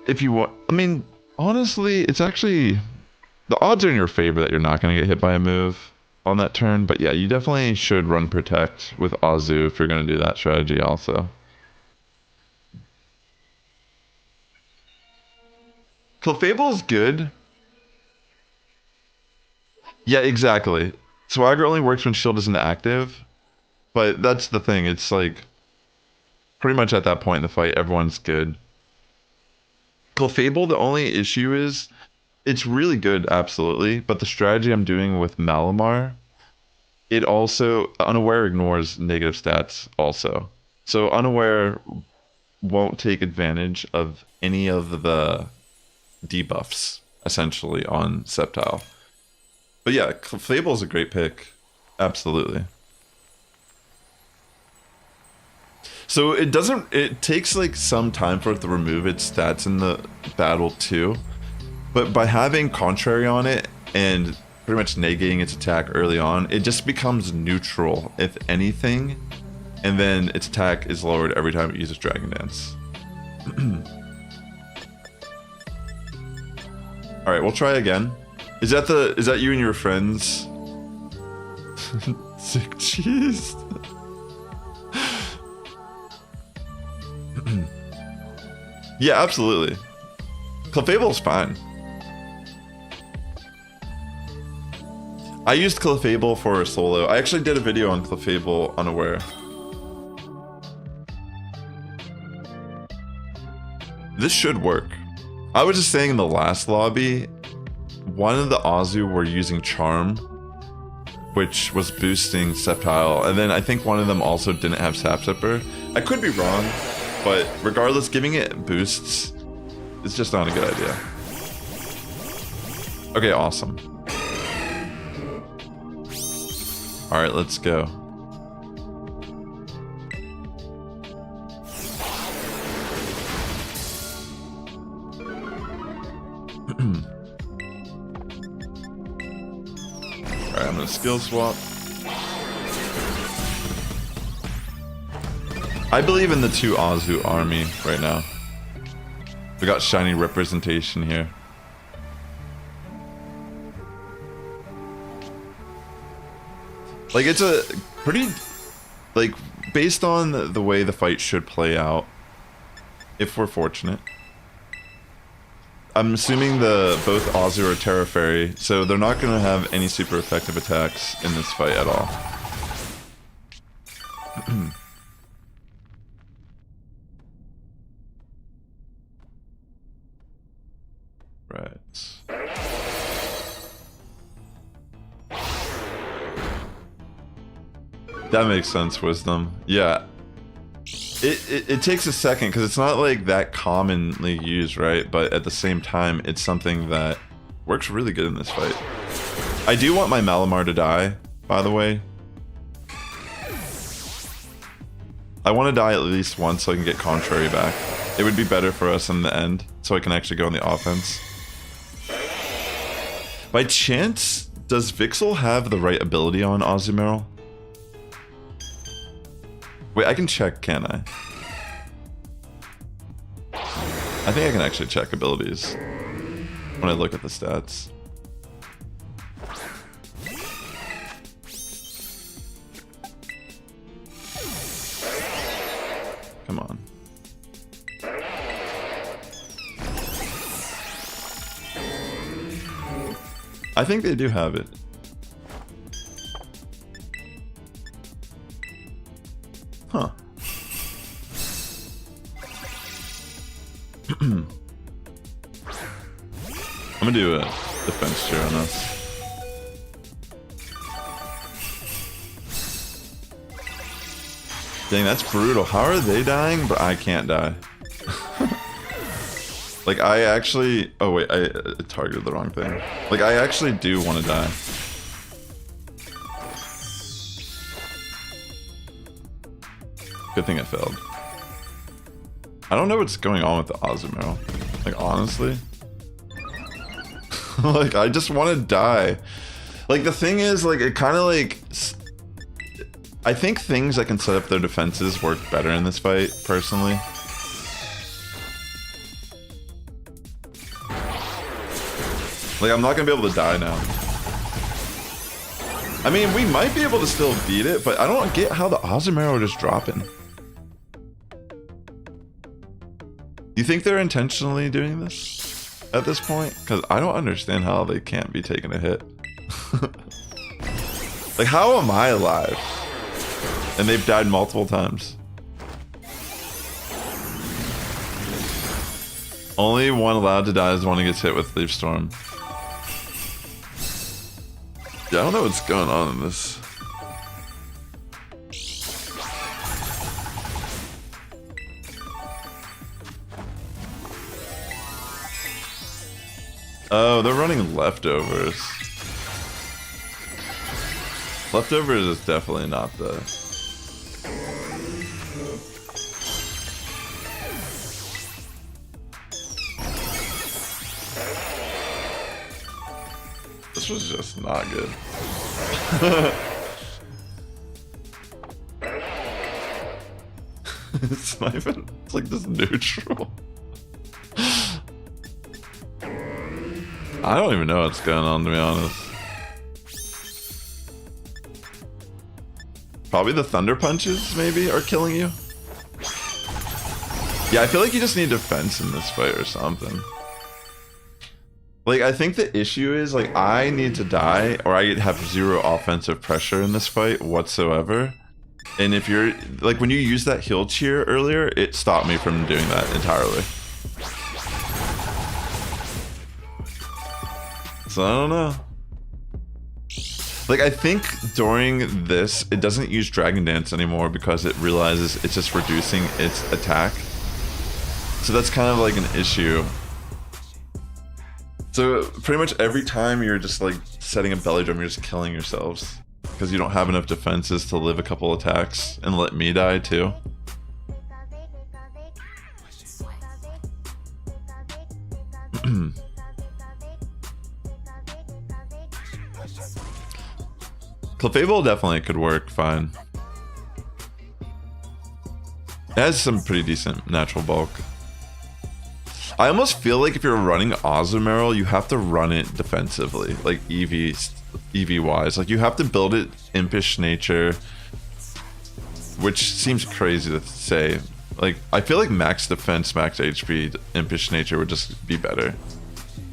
If you want, I mean, honestly, it's actually, the odds are in your favor that you're not going to get hit by a move on that turn. But yeah, you definitely should run Protect with Azu if you're going to do that strategy also. Clefable is good. Yeah, exactly. Swagger only works when shield isn't active. But that's the thing, it's like, pretty much at that point in the fight, everyone's good. Clefable, the only issue is, it's really good, absolutely, but the strategy I'm doing with Malamar, it also, Unaware ignores negative stats also. So Unaware won't take advantage of any of the debuffs, essentially, on Sceptile. But yeah, Clefable is a great pick, absolutely. So it takes like some time for it to remove its stats in the battle too. But by having Contrary on it and pretty much negating its attack early on, it just becomes neutral, if anything. And then its attack is lowered every time it uses Dragon Dance. Alright, we'll try again. Is that you and your friends? Sick cheese. Yeah, absolutely. Clefable's fine. I used Clefable for a solo. I actually did a video on Clefable Unaware. This should work. I was just saying in the last lobby, one of the Azu were using Charm, which was boosting Sceptile, and then I think one of them also didn't have Sapsipper. I could be wrong, but regardless, giving it boosts is just not a good idea. Okay, awesome. Alright, let's go. Alright, I'm gonna skill swap. I believe in the 2 Azu army right now. We got shiny representation here. Like, it's a pretty, like, based on the way the fight should play out, if we're fortunate. I'm assuming both Azu are Terra Fairy, so they're not going to have any super effective attacks in this fight at all. That makes sense, Wisdom. Yeah. It takes a second because it's not like that commonly used, right? But at the same time, it's something that works really good in this fight. I do want my Malamar to die, by the way. I want to die at least once so I can get Contrary back. It would be better for us in the end, so I can actually go on the offense. By chance, does Vixel have the right ability on Azumarill? Wait, I can check, can I? I think I can actually check abilities when I look at the stats. Come on. I think they do have it. Huh. I'm gonna do a defense cheer on us. Dang, that's brutal. How are they dying, but I can't die? Like, I actually... Oh, wait, I targeted the wrong thing. Like, I actually do want to die. Good thing I failed. I don't know what's going on with the Azumarill. Like, honestly. Like, I just want to die. Like, the thing is, like, it kind of, like... I think things that can set up their defenses work better in this fight, personally. Like, I'm not gonna be able to die now. I mean, we might be able to still beat it, but I don't get how the Azumarill are just dropping. You think they're intentionally doing this at this point? Because I don't understand how they can't be taking a hit. Like, how am I alive? And they've died multiple times. Only one allowed to die is the one who gets hit with Leaf Storm. Yeah, I don't know what's going on in this. Oh, they're running leftovers. Leftovers is definitely not the... This was just not good. It's not even... It's like this neutral. I don't even know what's going on, to be honest. Probably the Thunder Punches, maybe, are killing you. Yeah, I feel like you just need defense in this fight or something. Like, I think the issue is, like, I need to die, or I have zero offensive pressure in this fight whatsoever. And if you're... Like, when you used that heal cheer earlier, it stopped me from doing that entirely. So, I don't know. Like, I think during this, it doesn't use Dragon Dance anymore because it realizes it's just reducing its attack. So that's kind of like an issue. So pretty much every time you're just like setting a belly drum, you're just killing yourselves. Because you don't have enough defenses to live a couple attacks and let me die too. Clefable definitely could work fine. It has some pretty decent natural bulk. I almost feel like if you're running Azumarill, you have to run it defensively, like EV wise. Like, you have to build it Impish Nature, which seems crazy to say. Like, I feel like max defense, max HP, Impish Nature would just be better.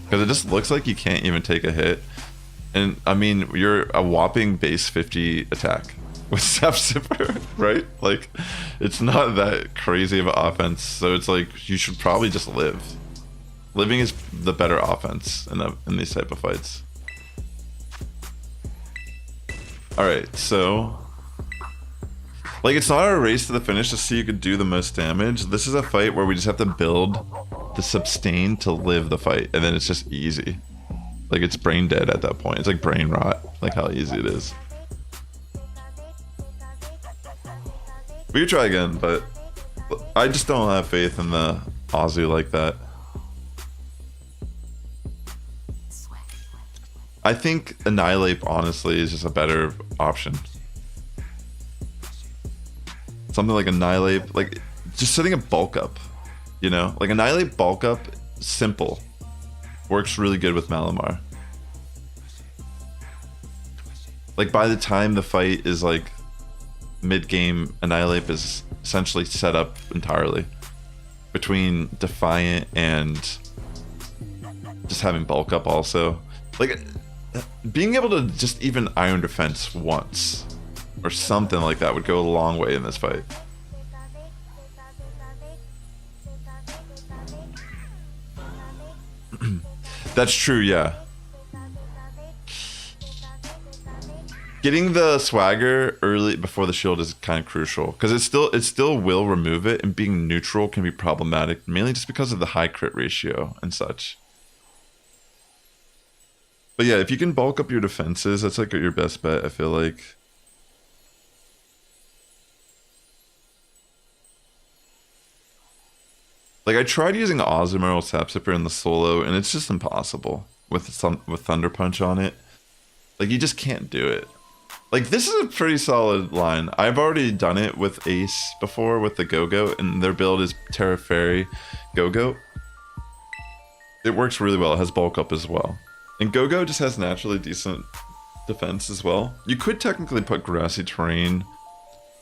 Because it just looks like you can't even take a hit. And, I mean, you're a whopping base 50 attack with Sassifrass, right? Like, it's not that crazy of an offense, so it's like, you should probably just live. Living is the better offense in these type of fights. Alright, so... Like, it's not a race to the finish to see who could do the most damage. This is a fight where we just have to build the sustain to live the fight, and then it's just easy. Like, it's brain dead at that point. It's like brain rot, like how easy it is. We could try again, but I just don't have faith in the Azu like that. I think Annihilate, honestly, is just a better option. Something like Annihilate, like just setting a bulk up, you know? Like Annihilate bulk up, simple. Works really good with Malamar. Like by the time the fight is like mid-game, Annihilate is essentially set up entirely. Between Defiant and just having bulk up also. Like being able to just even Iron Defense once or something like that would go a long way in this fight. That's true, yeah. Getting the swagger early before the shield is kind of crucial because it still will remove it, and being neutral can be problematic, mainly just because of the high crit ratio and such. But yeah, if you can bulk up your defenses, that's like your best bet, I feel like. Like I tried using Ozumar or Sapsipper in the solo, and it's just impossible with Thunder Punch on it. Like you just can't do it. Like this is a pretty solid line. I've already done it with Ace before with the Go-Goat, and their build is Terra Fairy Go-Goat. It works really well. It has bulk up as well. And Go-Go just has naturally decent defense as well. You could technically put Grassy Terrain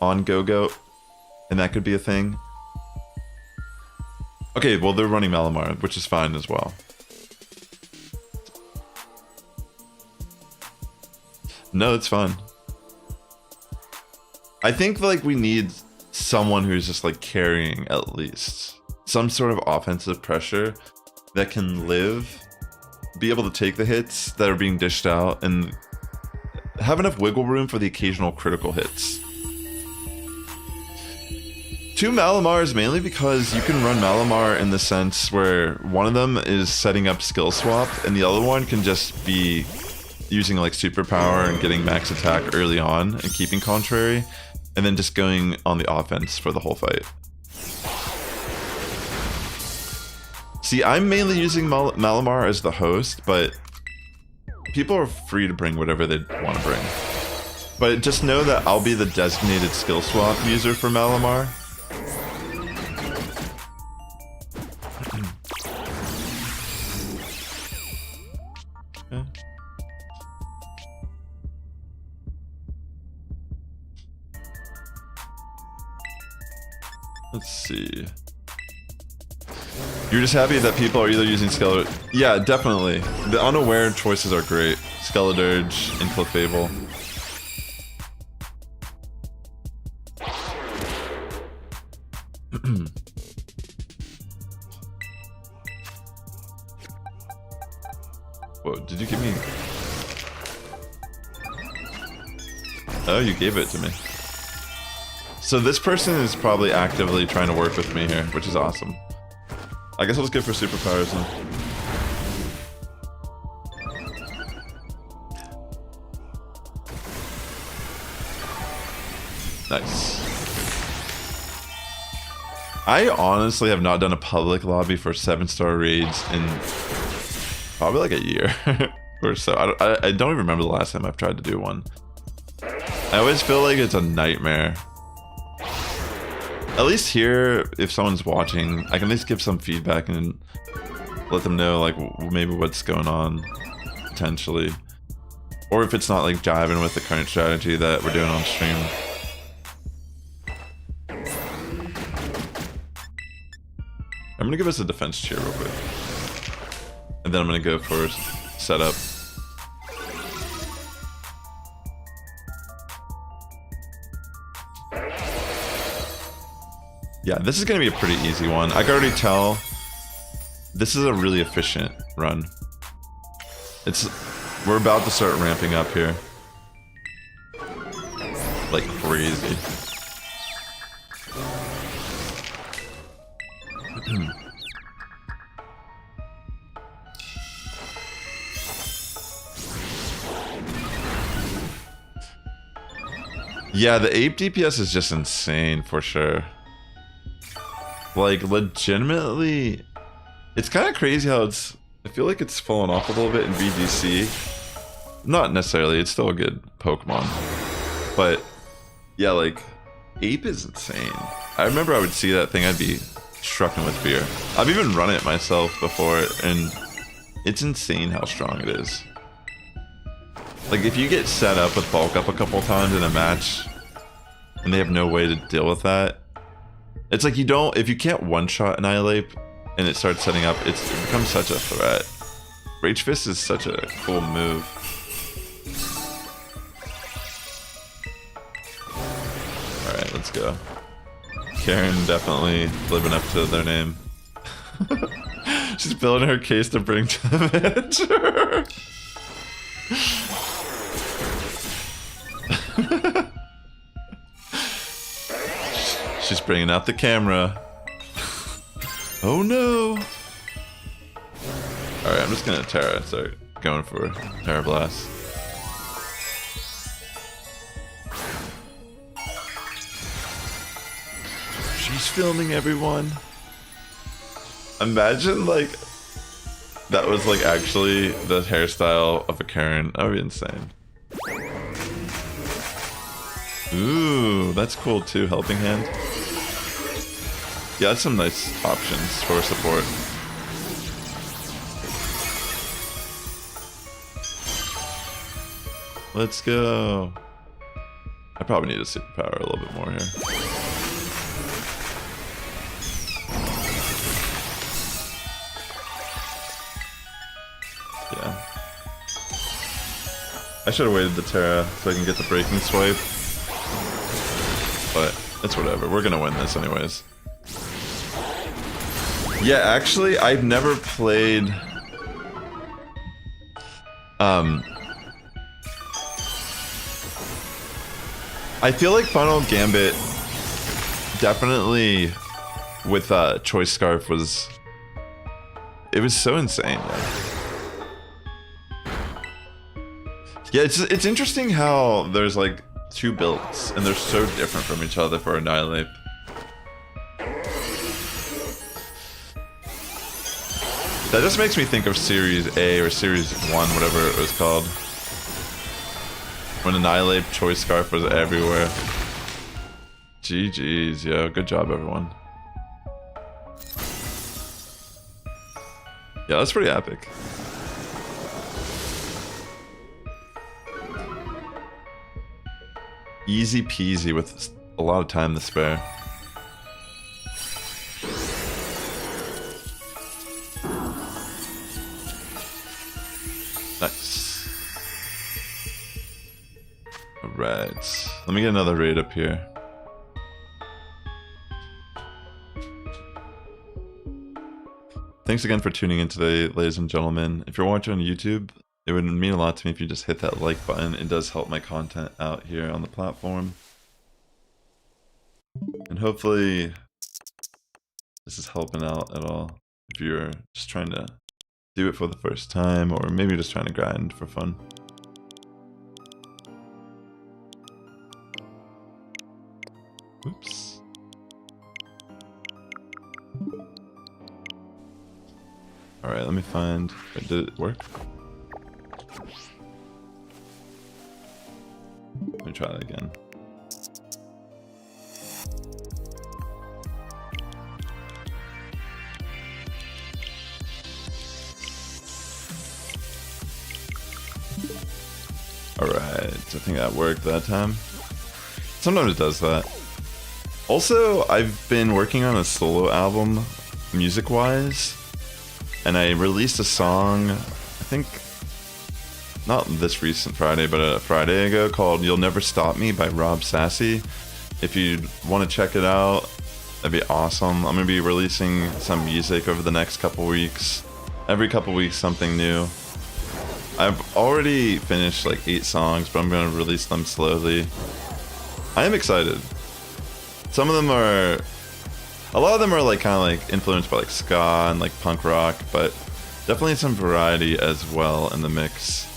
on Go-Goat, and that could be a thing. Okay, well they're running Malamar, which is fine as well. No, it's fine. I think like we need someone who's just like carrying at least some sort of offensive pressure that can live, be able to take the hits that are being dished out, and have enough wiggle room for the occasional critical hits. Two Malamars mainly because you can run Malamar in the sense where one of them is setting up skill swap and the other one can just be using like superpower and getting max attack early on and keeping contrary, and then just going on the offense for the whole fight. See, I'm mainly using Malamar as the host, but people are free to bring whatever they want to bring. But just know that I'll be the designated skill swap user for Malamar. Okay. Let's see. You're just happy that people are either using Skeletor. Yeah, definitely. The unaware choices are great. Skeledirge and Clefable. Whoa, did you give me... Oh, you gave it to me. So this person is probably actively trying to work with me here, which is awesome. I guess I'll just go for superpowers then. Nice. I honestly have not done a public lobby for 7-star raids in probably like a year or so. I don't even remember the last time I've tried to do one. I always feel like it's a nightmare. At least here, if someone's watching, I can at least give some feedback and let them know like maybe what's going on potentially, or if it's not like jiving with the current strategy that we're doing on stream. I'm gonna give us a defense cheer real quick, and then I'm gonna go for setup. Yeah, this is going to be a pretty easy one. I can already tell this is a really efficient run. We're about to start ramping up here. Like crazy. Yeah, the ape DPS is just insane for sure. Like, legitimately, it's kind of crazy how it's... I feel like it's fallen off a little bit in VGC. Not necessarily, it's still a good Pokemon. But, yeah, like, ape is insane. I remember I would see that thing, I'd be strucken with fear. I've even run it myself before, and it's insane how strong it is. Like, if you get set up with bulk up a couple times in a match, and they have no way to deal with that, it's like you don't, if you can't one-shot Annihilate, and it starts setting up, it becomes such a threat. Rage Fist is such a cool move. Alright, let's go. Karen definitely living up to their name. She's building her case to bring to the manager. She's bringing out the camera. Oh no! Alright, I'm just gonna Tera, start going for Tera Blast. She's filming everyone. Imagine like that was like actually the hairstyle of a Karen. That would be insane. Ooh, that's cool too, Helping Hand. Yeah, that's some nice options for support. Let's go. I probably need a superpower a little bit more here. Yeah. I should have waited the Tera so I can get the breaking swipe. But it's whatever. We're gonna win this anyways. Yeah, actually, I've never played... I feel like Final Gambit definitely with Choice Scarf was... It was so insane. Like. Yeah, it's interesting how there's like two builds and they're so different from each other for Annihilate. That just makes me think of Series A or Series 1, whatever it was called. When Annihilate Choice Scarf was everywhere. GG's, yo. Good job, everyone. Yeah, that's pretty epic. Easy peasy with a lot of time to spare. Nice. Alright. Let me get another raid up here. Thanks again for tuning in today, ladies and gentlemen. If you're watching on YouTube, it would mean a lot to me if you just hit that like button. It does help my content out here on the platform. And hopefully this is helping out at all. If you're just trying to do it for the first time, or maybe just trying to grind for fun. Oops. Alright, let me find... Wait, did it work? Let me try that again. Alright, I think that worked that time. Sometimes it does that. Also, I've been working on a solo album, music-wise, and I released a song, I think, not this recent Friday, but a Friday ago, called You'll Never Stop Me by Rob Sassy. If you want to check it out, that'd be awesome. I'm going to be releasing some music over the next couple weeks. Every couple weeks, something new. I've already finished like 8 songs, but I'm going to release them slowly. I am excited. Some of them are A lot of them are like kind of like influenced by like ska and like punk rock, but definitely some variety as well in the mix.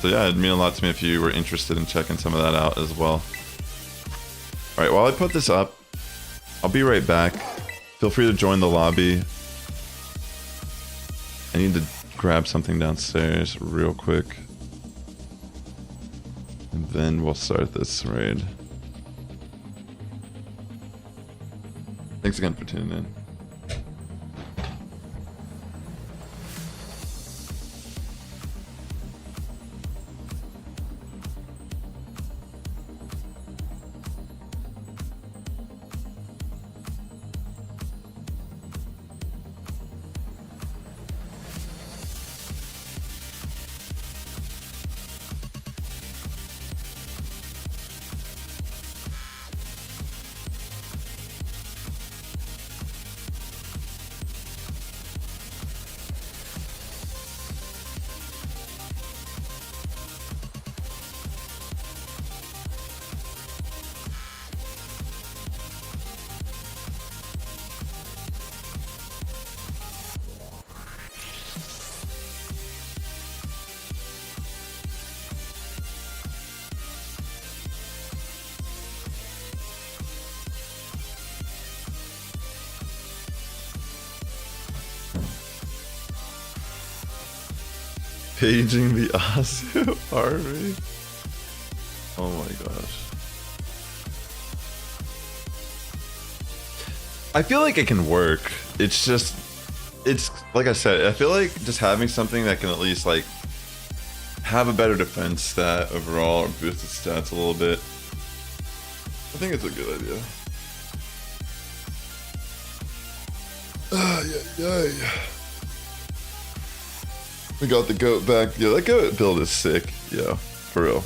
So yeah, it'd mean a lot to me if you were interested in checking some of that out as well. Alright, while I put this up, I'll be right back. Feel free to join the lobby. I need to grab something downstairs real quick. And then we'll start this raid. Thanks again for tuning in. Paging the Asu army. Oh my gosh. I feel like it can work. It's just, it's like I said, I feel like just having something that can at least like have a better defense stat overall or boost its stats a little bit. I think it's a good idea. Yeah. We got the goat back. Yeah, that goat build is sick. Yeah, for real.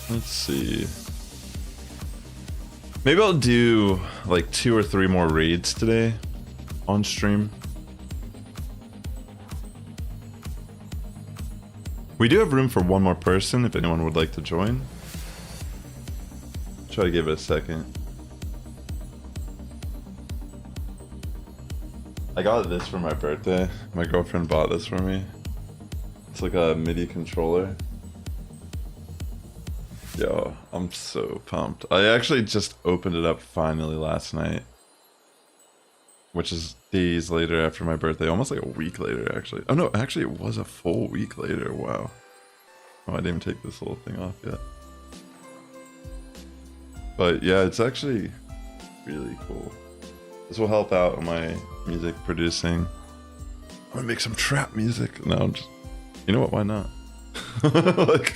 Let's see. Maybe I'll do like 2 or 3 more raids today on stream. We do have room for 1 more person if anyone would like to join. Try to give it a second. I got this for my birthday. My girlfriend bought this for me. It's like a MIDI controller. Yo, I'm so pumped. I actually just opened it up finally last night. Which is days later after my birthday. Almost like a week later, actually. Oh no, actually it was a full week later. Wow. Oh, I didn't even take this little thing off yet. But yeah, it's actually really cool. This will help out on my music producing. I'm gonna make some trap music. No, I'm just, you know what, why not? Like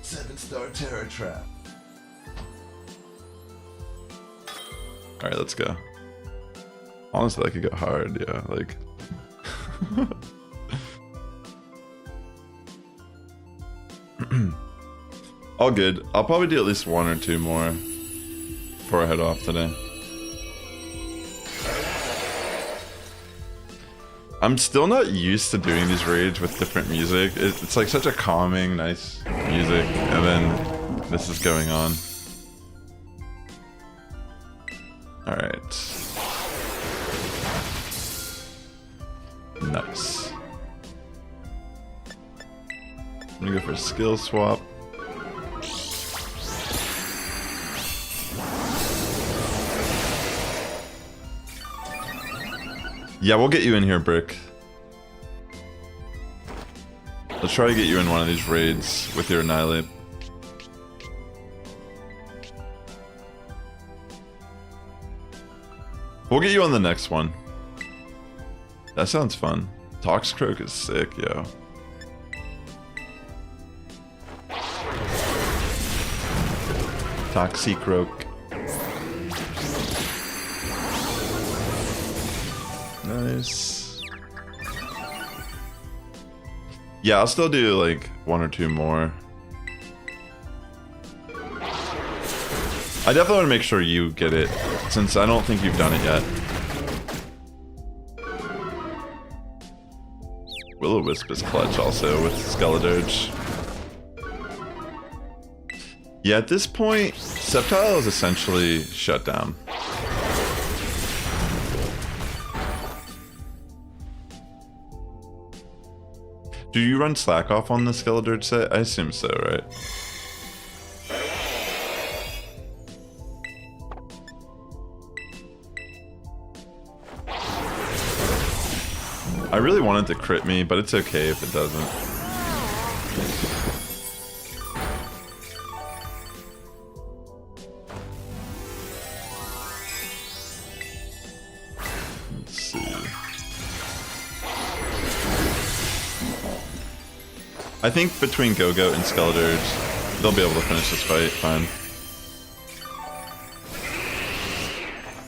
7-star Tera trap. Alright, let's go. Honestly, I could go hard, yeah, like. All good. I'll probably do at least 1 or 2 more before I head off today. I'm still not used to doing these raids with different music. It's like such a calming, nice music, and then this is going on. Alright. Nice. I'm gonna go for a skill swap. Yeah, we'll get you in here, Brick. Let's try to get you in one of these raids with your Annihilate. We'll get you on the next one. That sounds fun. Toxicroak is sick, yo. Toxicroak. Nice. Yeah, I'll still do like 1 or 2 more. I definitely want to make sure you get it, since I don't think you've done it yet. Will-O-Wisp is clutch also with Skeledirge. Yeah, at this point, Sceptile is essentially shut down. Do you run Slack Off on the Skeledirge set? I assume so, right? I really wanted to crit me, but it's okay if it doesn't. Let's see. I think between Go-Go and Skeledirge, they'll be able to finish this fight fine.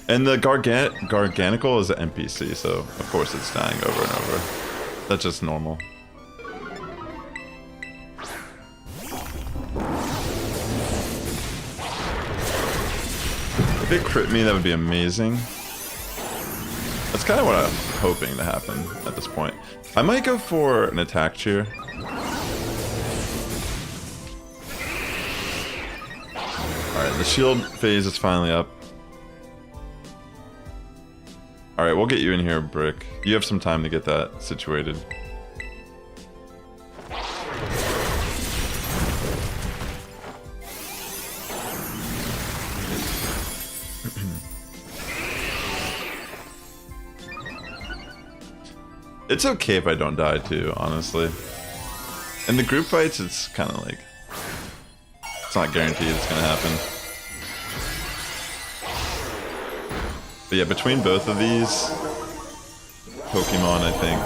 And the Garganical is an NPC, so of course it's dying over and over. That's just normal. If it crit me, that would be amazing. That's kind of what I'm hoping to happen at this point. I might go for an attack cheer. Alright, the shield phase is finally up. Alright, we'll get you in here, Brick. You have some time to get that situated. It's okay if I don't die too, honestly. In the group fights, it's kind of like... It's not guaranteed it's gonna happen. But yeah, between both of these Pokemon, I think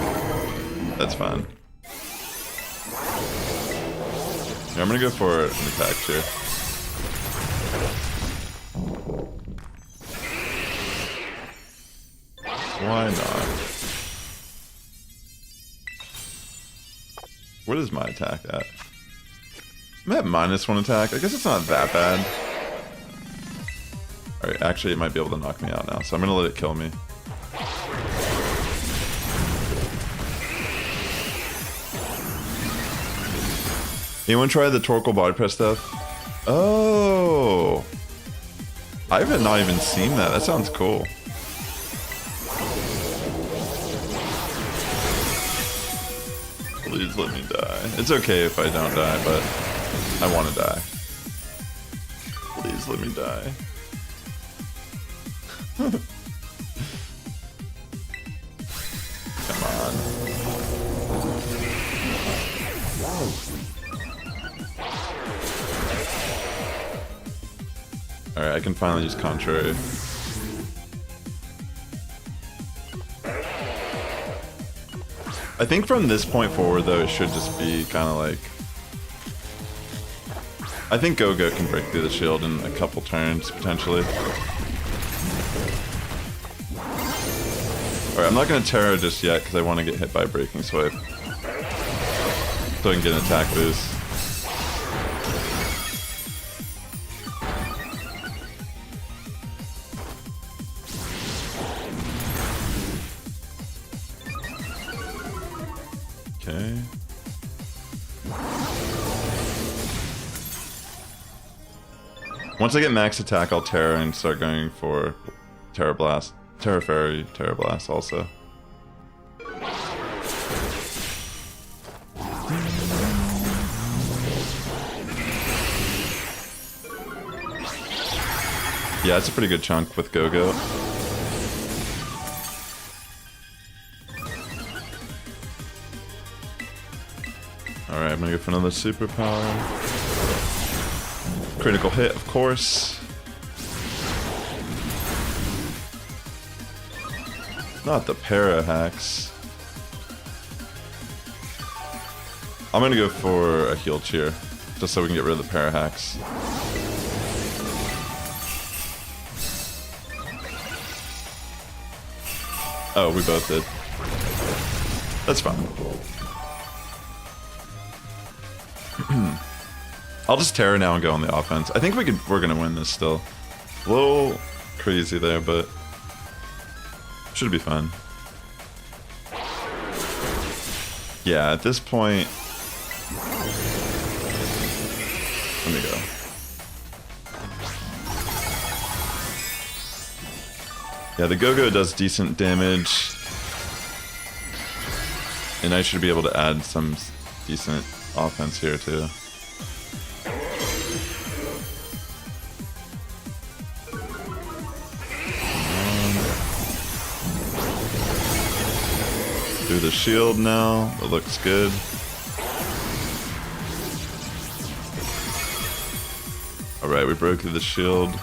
that's fine. Yeah, I'm gonna go for an attack here. Why not? What is my attack at? I'm at -1 attack. I guess it's not that bad. Alright, actually it might be able to knock me out now, so I'm gonna let it kill me. Anyone try the Torkoal body press stuff? Oh! I haven't not even seen that. That sounds cool. Please let me die. It's okay if I don't die, but I want to die. Please let me die. Come on. Alright, I can finally use Contrary. I think from this point forward, though, it should just be kind of like... I think Go-Go can break through the shield in a couple turns, potentially. Alright, I'm not going to Tera just yet, because I want to get hit by Breaking Swipe. So I can get an attack boost. Okay. Once I get max attack, I'll Tera and start going for Tera Blast. Tera Fairy, Tera Blast also. Yeah, it's a pretty good chunk with Go-Go. Alright, I'm gonna go for another superpower. Critical hit, of course. Not the para hacks. I'm gonna go for a heal cheer, just so we can get rid of the para hacks. Oh, we both did. That's fine. I'll just Tera now and go on the offense. I think we're gonna win this still. A little crazy there, but should be fine. Yeah, at this point... Let me go. Yeah, the Go-Go does decent damage. And I should be able to add some decent offense here too. Through the shield now, it looks good. Alright, we broke through the shield.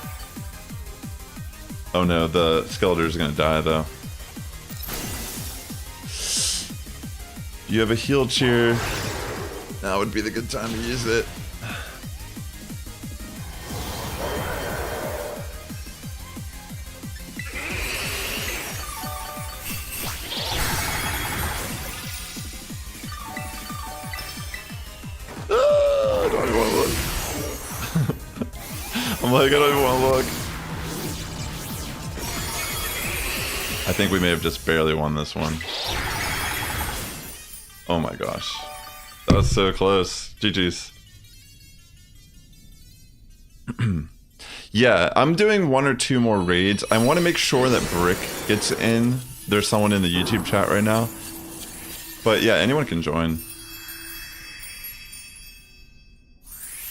Oh no, the Skeletor's gonna die though. You have a heal cheer. Now would be the good time to use it. I don't even want to look. I'm like, I don't even want to look. I think we may have just barely won this one. Oh my gosh. That was so close. GG's. Yeah, I'm doing 1 or 2 more raids. I want to make sure that Brick gets in. There's someone in the YouTube chat right now. But yeah, anyone can join.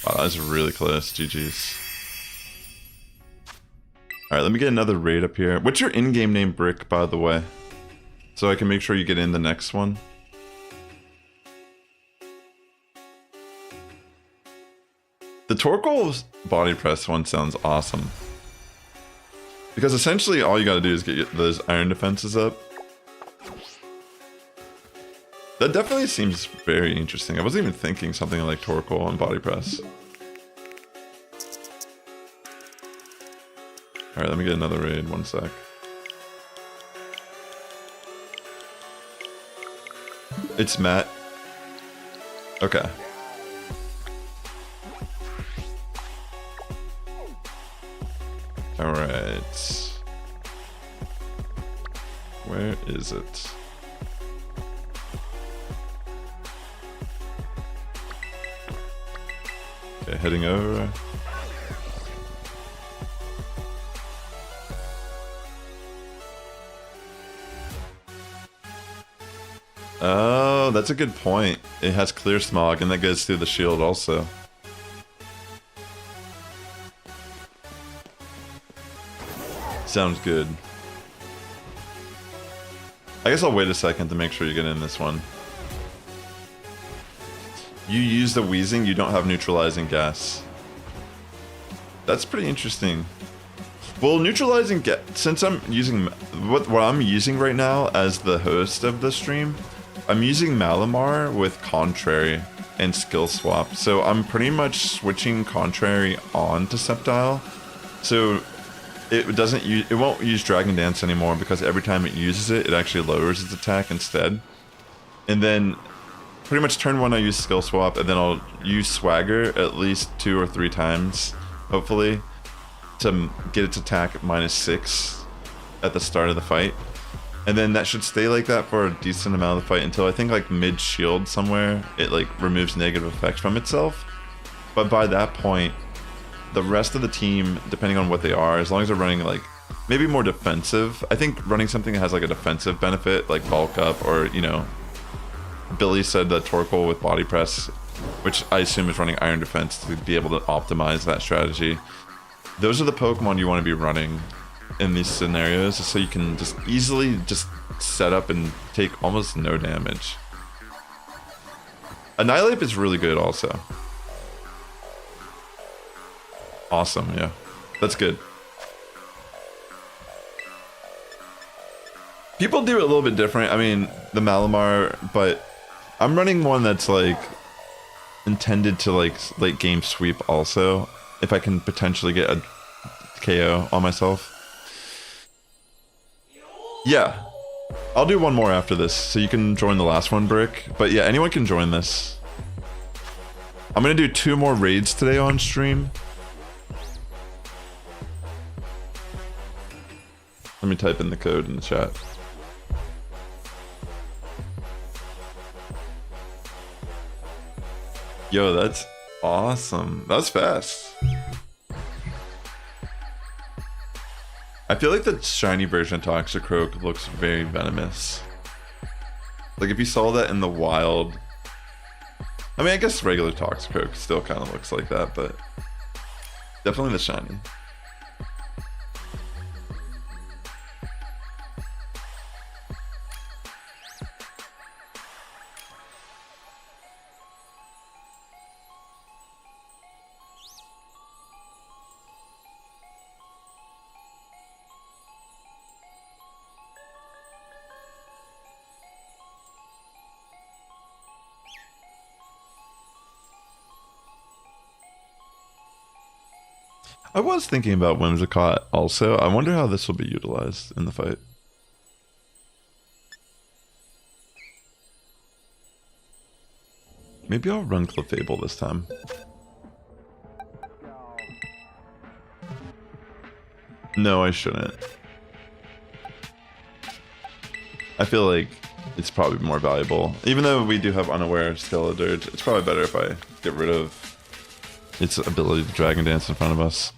Wow, that was really close. GG's. Alright, let me get another raid up here. What's your in-game name, Brick, by the way? So I can make sure you get in the next one. The Torkoal body press one sounds awesome. Because essentially all you gotta do is get those iron defenses up. That definitely seems very interesting. I wasn't even thinking something like Torkoal and body press. Alright, let me get another raid, 1 sec. It's Matt. Okay. Alright. Where is it? Okay, heading over. Oh, that's a good point. It has clear smog and that goes through the shield also. Sounds good. I guess I'll wait a second to make sure you get in this one. You use the wheezing, you don't have neutralizing gas. That's pretty interesting. Well, neutralizing gas, since I'm using what I'm using right now as the host of the stream, I'm using Malamar with Contrary and Skill Swap. So I'm pretty much switching Contrary on to Sceptile. So it won't use Dragon Dance anymore because every time it uses it, it actually lowers its attack instead. And then pretty much turn 1 I use Skill Swap, and then I'll use Swagger at least 2 or 3 times, hopefully, to get its attack at -6 at the start of the fight. And then that should stay like that for a decent amount of the fight until I think like mid-shield somewhere, it like removes negative effects from itself. But by that point, the rest of the team, depending on what they are, as long as they're running like maybe more defensive, I think running something that has like a defensive benefit, like bulk up, or you know, Billy said that Torkoal with body press, which I assume is running iron defense to be able to optimize that strategy. Those are the Pokemon you want to be running in these scenarios, so you can just easily just set up and take almost no damage. Annihilate is really good also. Awesome, yeah. That's good. People do it a little bit different. I mean, the Malamar, but I'm running one that's like intended to like late game sweep also, if I can potentially get a KO on myself. Yeah, I'll do one more after this, so you can join the last one, Brick. But yeah, anyone can join this. I'm gonna do 2 more raids today on stream. Let me type in the code in the chat. Yo, that's awesome. That was fast. I feel like the shiny version of Toxicroak looks very venomous. Like if you saw that in the wild, I mean, I guess regular Toxicroak still kind of looks like that, but definitely the shiny. I was thinking about Whimsicott also. I wonder how this will be utilized in the fight. Maybe I'll run Clefable this time. No, I shouldn't. I feel like it's probably more valuable. Even though we do have Unaware Skeledirge, it's probably better if I get rid of its ability to Dragon Dance in front of us.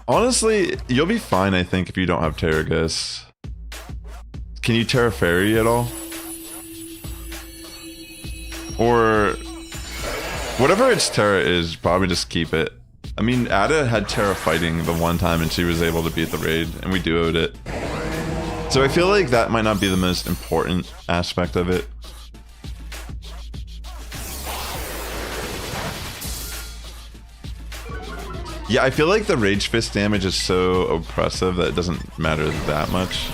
Honestly, you'll be fine, I think, if you don't have Terragus. Can you Terra Fairy at all? Or whatever its Terra is, probably just keep it. I mean, Ada had Terra Fighting the one time and she was able to beat the raid, and we duoed it. So I feel like that might not be the most important aspect of it. Yeah, I feel like the Rage Fist damage is so oppressive that it doesn't matter that much.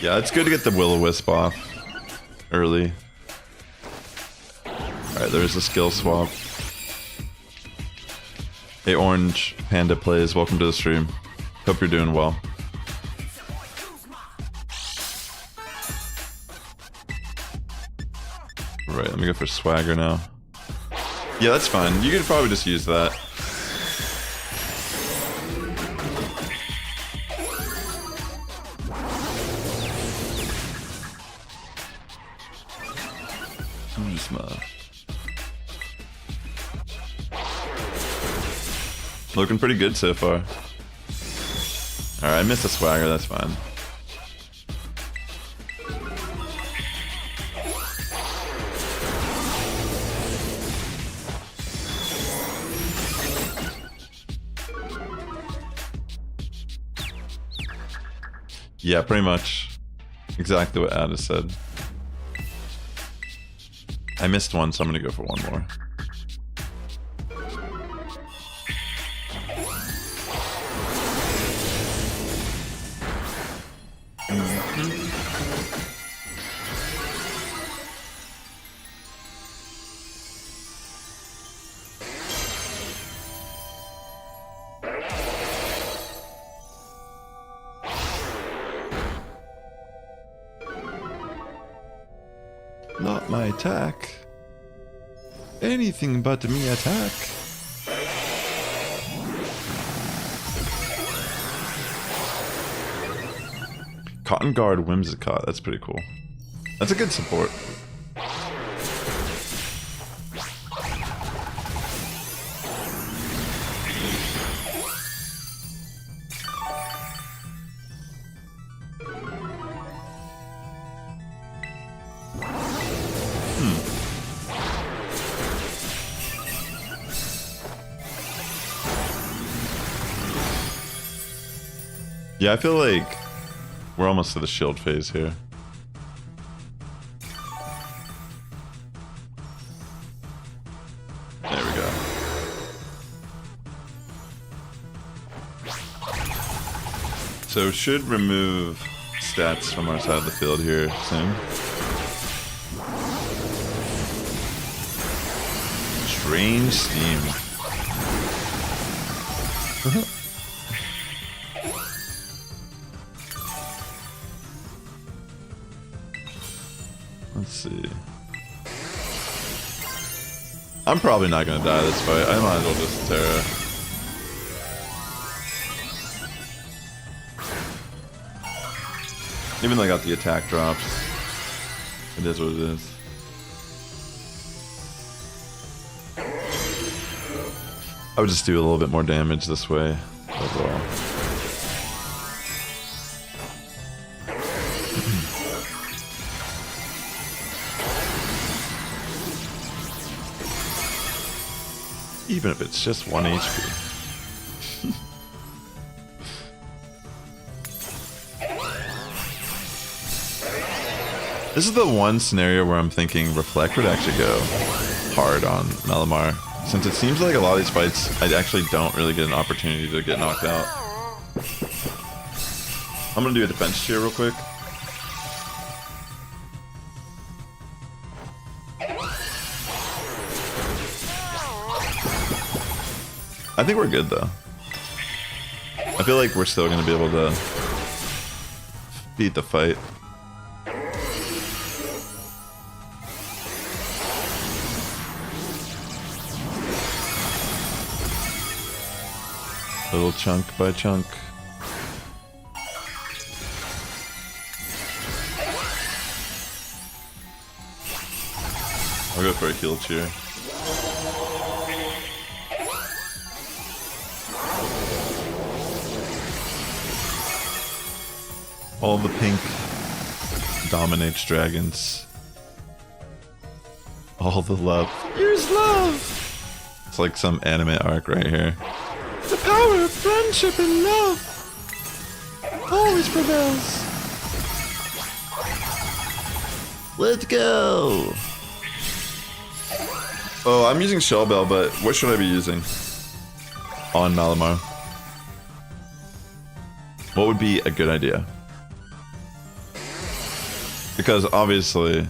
Yeah, it's good to get the Will-O-Wisp off early. Alright, there's a skill swap. Hey, Orange Panda Plays, welcome to the stream. Hope you're doing well. Right, let me go for Swagger now. Yeah, that's fine. You could probably just use that. Looking pretty good so far. Alright, I missed a Swagger, that's fine. Yeah, pretty much exactly what Ada said. I missed one, so I'm gonna go for one more. Not my attack. Anything but me attack. Cotton Guard Whimsicott, that's pretty cool. That's a good support. Yeah, I feel like we're almost to the shield phase here. There we go. So should remove stats from our side of the field here soon. Strange Steam. Let's see. I'm probably not gonna die this fight. I might as well just Terra. Even though I got the attack drops, it is what it is. I would just do a little bit more damage this way overall. Even if it's just 1 HP. This is the one scenario where I'm thinking Reflect would actually go hard on Malamar. Since it seems like a lot of these fights, I actually don't really get an opportunity to get knocked out. I'm gonna do a defense cheer real quick. I think we're good though. I feel like we're still gonna be able to beat the fight. Little chunk by chunk. I'll go for a heal cheer. All the pink dominates dragons. All the love. Here's love! It's like some anime arc right here. The power of friendship and love always prevails. Let's go! Oh, I'm using Shell Bell, but what should I be using on Malamar? What would be a good idea? Because obviously,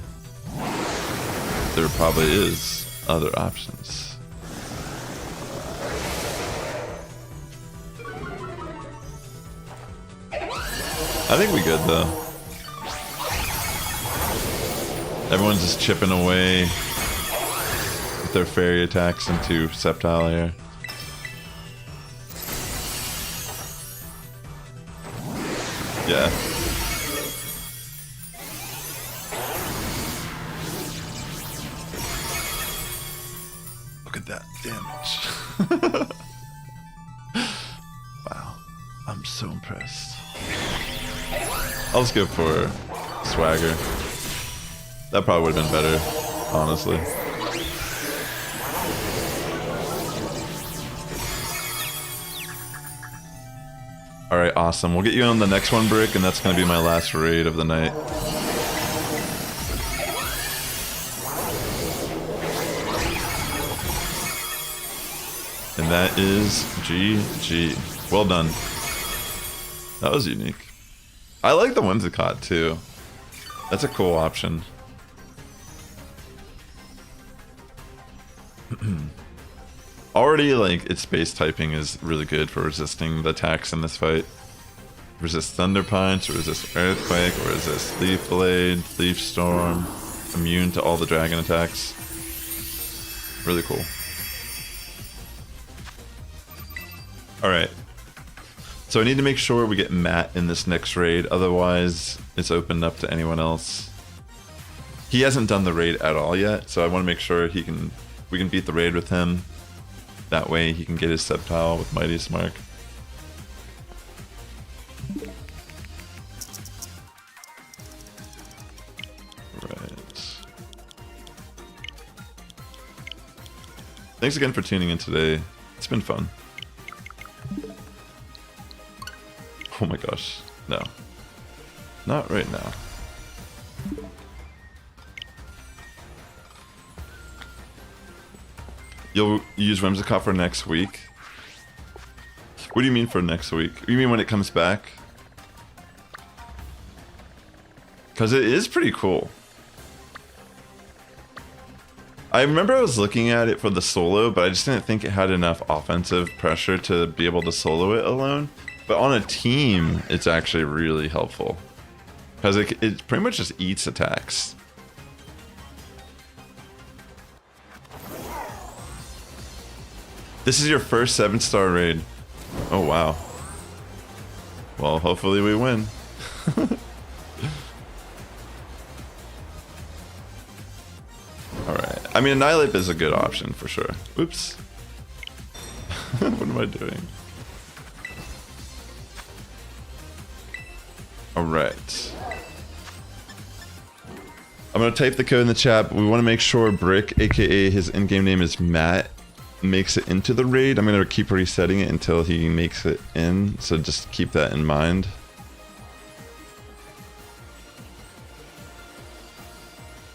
there probably is other options. I think we good though. Everyone's just chipping away with their fairy attacks into Sceptile here. Yeah. Look at that damage. Wow. I'm so impressed. I'll just go for Swagger. That probably would have been better, honestly. Alright, awesome. We'll get you on the next one, Brick, and that's going to be my last raid of the night. And that is GG. Well done. That was unique. I like the Whimsicott too. That's a cool option. Already, like, its base typing is really good for resisting the attacks in this fight. Resist Thunder Punch, resist Earthquake, resist Leaf Blade, Leaf Storm. Immune to all the dragon attacks. Really cool. Alright. So I need to make sure we get Matt in this next raid, otherwise it's opened up to anyone else. He hasn't done the raid at all yet, so I want to make sure we can beat the raid with him. That way he can get his Sceptile with Mightiest Mark. Right. Thanks again for tuning in today. It's been fun. Oh my gosh, no. Not right now. You'll use Whimsicott for next week? What do you mean for next week? You mean when it comes back? Because it is pretty cool. I remember I was looking at it for the solo, but I just didn't think it had enough offensive pressure to be able to solo it alone. But on a team, it's actually really helpful. Because it pretty much just eats attacks. This is your first 7-star raid. Oh, wow. Well, hopefully we win. Alright. I mean, Annihilate is a good option for sure. Oops. What am I doing? Alright. I'm going to type the code in the chat, but we want to make sure Brick, aka his in-game name is Matt, makes it into the raid. I'm going to keep resetting it until he makes it in, so just keep that in mind.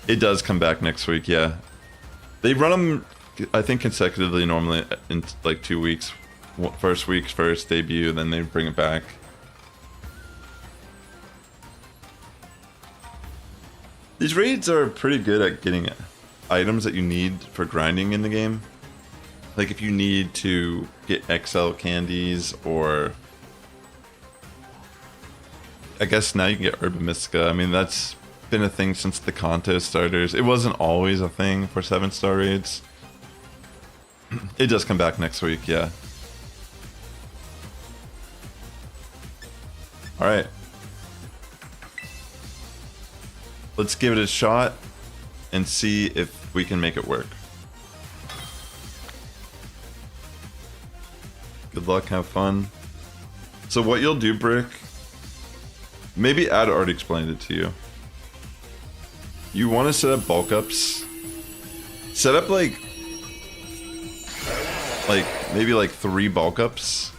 It does come back next week, yeah. They run them, I think, consecutively normally in like 2 weeks. First week, first debut, then they bring it back. These raids are pretty good at getting items that you need for grinding in the game. Like if you need to get XL candies, or I guess now you can get Herba Mystica. I mean, that's been a thing since the Kanto starters. It wasn't always a thing for 7-star raids. It does come back next week, yeah. Alright. Let's give it a shot and see if we can make it work. Good luck, have fun. So what you'll do, Brick, maybe Ad already explained it to you. You want to set up bulk ups. Set up like maybe like 3 bulk ups,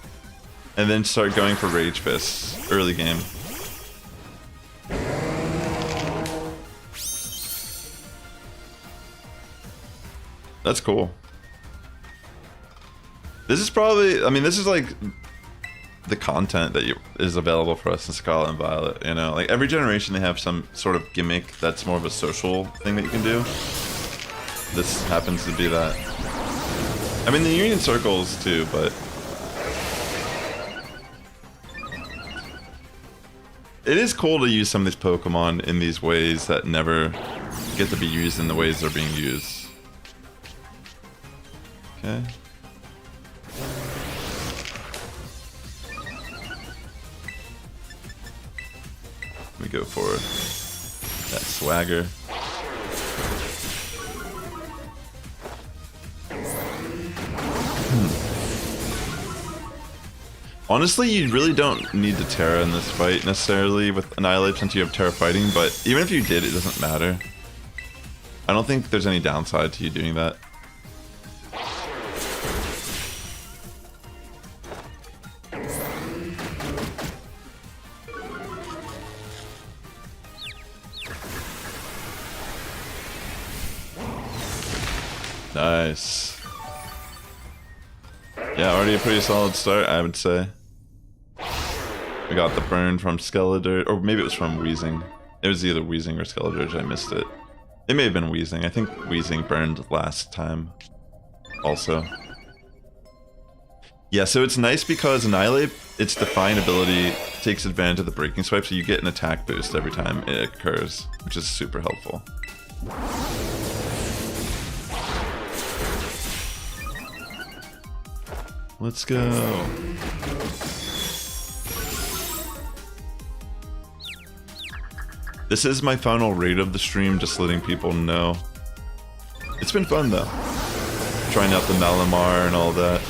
and then start going for Rage Fists early game. That's cool. This is probably, I mean, this is like the content that is available for us in Scarlet and Violet, you know? Like every generation they have some sort of gimmick that's more of a social thing that you can do. This happens to be that. I mean, the Union Circles too, but it is cool to use some of these Pokemon in these ways that never get to be used in the ways they're being used. Okay. Let me go for that swagger. Honestly, you really don't need the Tera in this fight necessarily with Annihilate since you have Tera fighting, but even if you did, it doesn't matter. I don't think there's any downside to you doing that. Nice. Yeah, already a pretty solid start, I would say. We got the burn from Skeledirge, or maybe it was from Weezing. It was either Weezing or Skeledirge, I missed it. It may have been Weezing. I think Weezing burned last time also. Yeah, so it's nice because Annihilate, its Define ability takes advantage of the Breaking Swipe, so you get an attack boost every time it occurs, which is super helpful. Let's go. This is my final raid of the stream, just letting people know. It's been fun though. Trying out the Malamar and all that.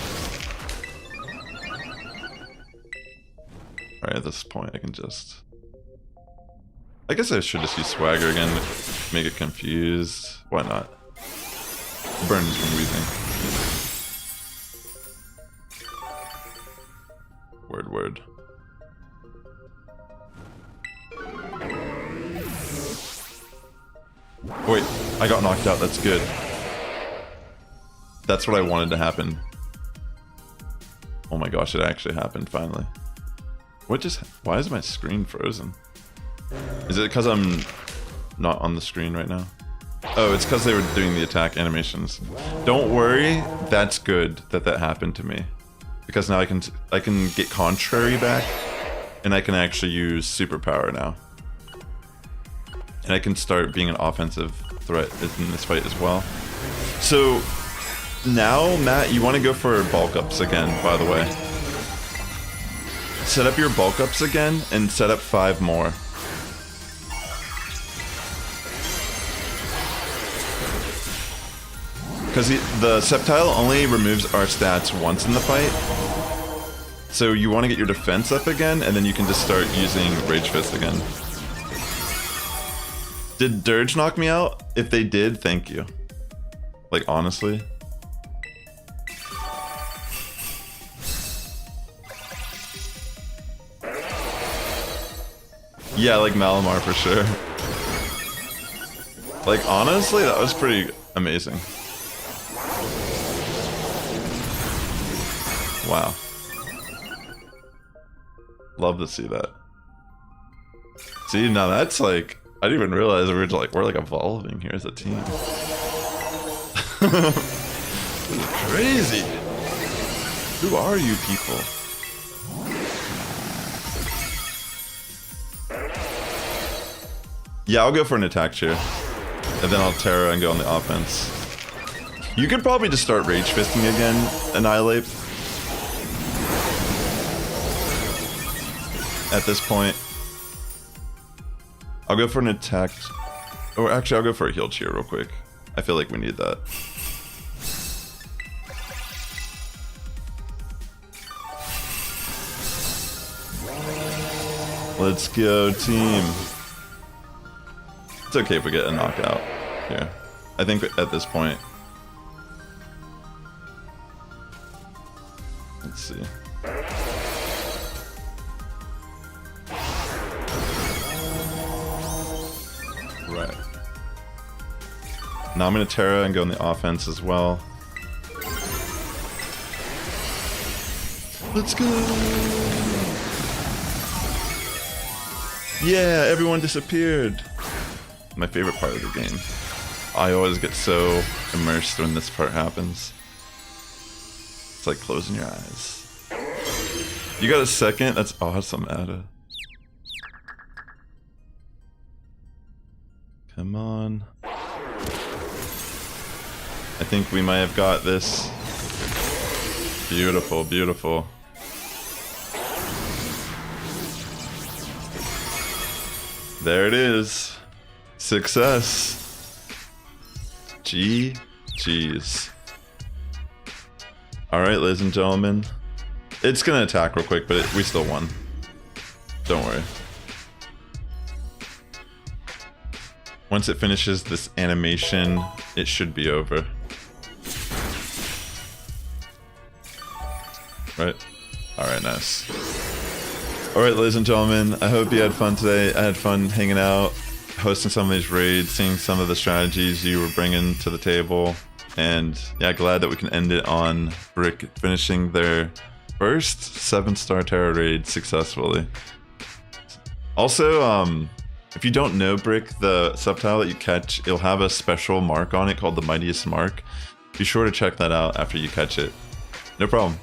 Alright, at this point I can just... I guess I should just use Swagger again to make it confused. Why not? Burn is from Weezing. Word. Wait, I got knocked out, that's good. That's what I wanted to happen. Oh my gosh, it actually happened finally. Why is my screen frozen? Is it because I'm not on the screen right now? Oh, it's because they were doing the attack animations. Don't worry, that's good that happened to me. Because now I can get Contrary back, and I can actually use Superpower now. And I can start being an offensive threat in this fight as well. So now, Matt, you want to go for bulk ups again, by the way. Set up your bulk ups again and set up 5 more. Because the Sceptile only removes our stats once in the fight. So you want to get your defense up again, and then you can just start using Rage Fist again. Did Dirge knock me out? If they did, thank you. Like, honestly. Yeah, like Malamar for sure. Like, honestly, that was pretty amazing. Wow. Love to see that. See, now that's like, I didn't even realize we're like evolving here as a team. This is crazy. Who are you people? Yeah, I'll go for an attack chair. And then I'll Tera and go on the offense. You could probably just start Rage Fisting again, Annihilate. At this point. I'll go for an attack. Or actually, I'll go for a heal cheer real quick. I feel like we need that. Let's go, team. It's okay if we get a knockout here. I think at this point. Let's see. Right. Now I'm going to Tera and go on the offense as well. Let's go! Yeah, everyone disappeared. My favorite part of the game. I always get so immersed when this part happens. It's like closing your eyes. You got a second? That's awesome, Ada. Come on. I think we might have got this. Beautiful, beautiful. There it is. Success. GG's. Alright, ladies and gentlemen. It's gonna attack real quick, but we still won. Don't worry. Once it finishes this animation, it should be over. Right? Alright, nice. Alright, ladies and gentlemen, I hope you had fun today. I had fun hanging out, hosting some of these raids, seeing some of the strategies you were bringing to the table. And yeah, glad that we can end it on Brick finishing their first 7-star Tera raid successfully. Also, if you don't know Brick, the Sceptile that you catch, it'll have a special mark on it called the Mightiest Mark. Be sure to check that out after you catch it. No problem.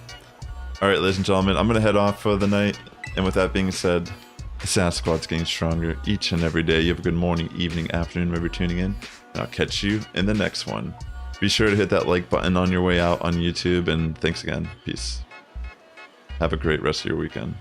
Alright, ladies and gentlemen, I'm going to head off for the night. And with that being said, the Sass Squad's getting stronger each and every day. You have a good morning, evening, afternoon, wherever you're tuning in. And I'll catch you in the next one. Be sure to hit that like button on your way out on YouTube. And thanks again. Peace. Have a great rest of your weekend.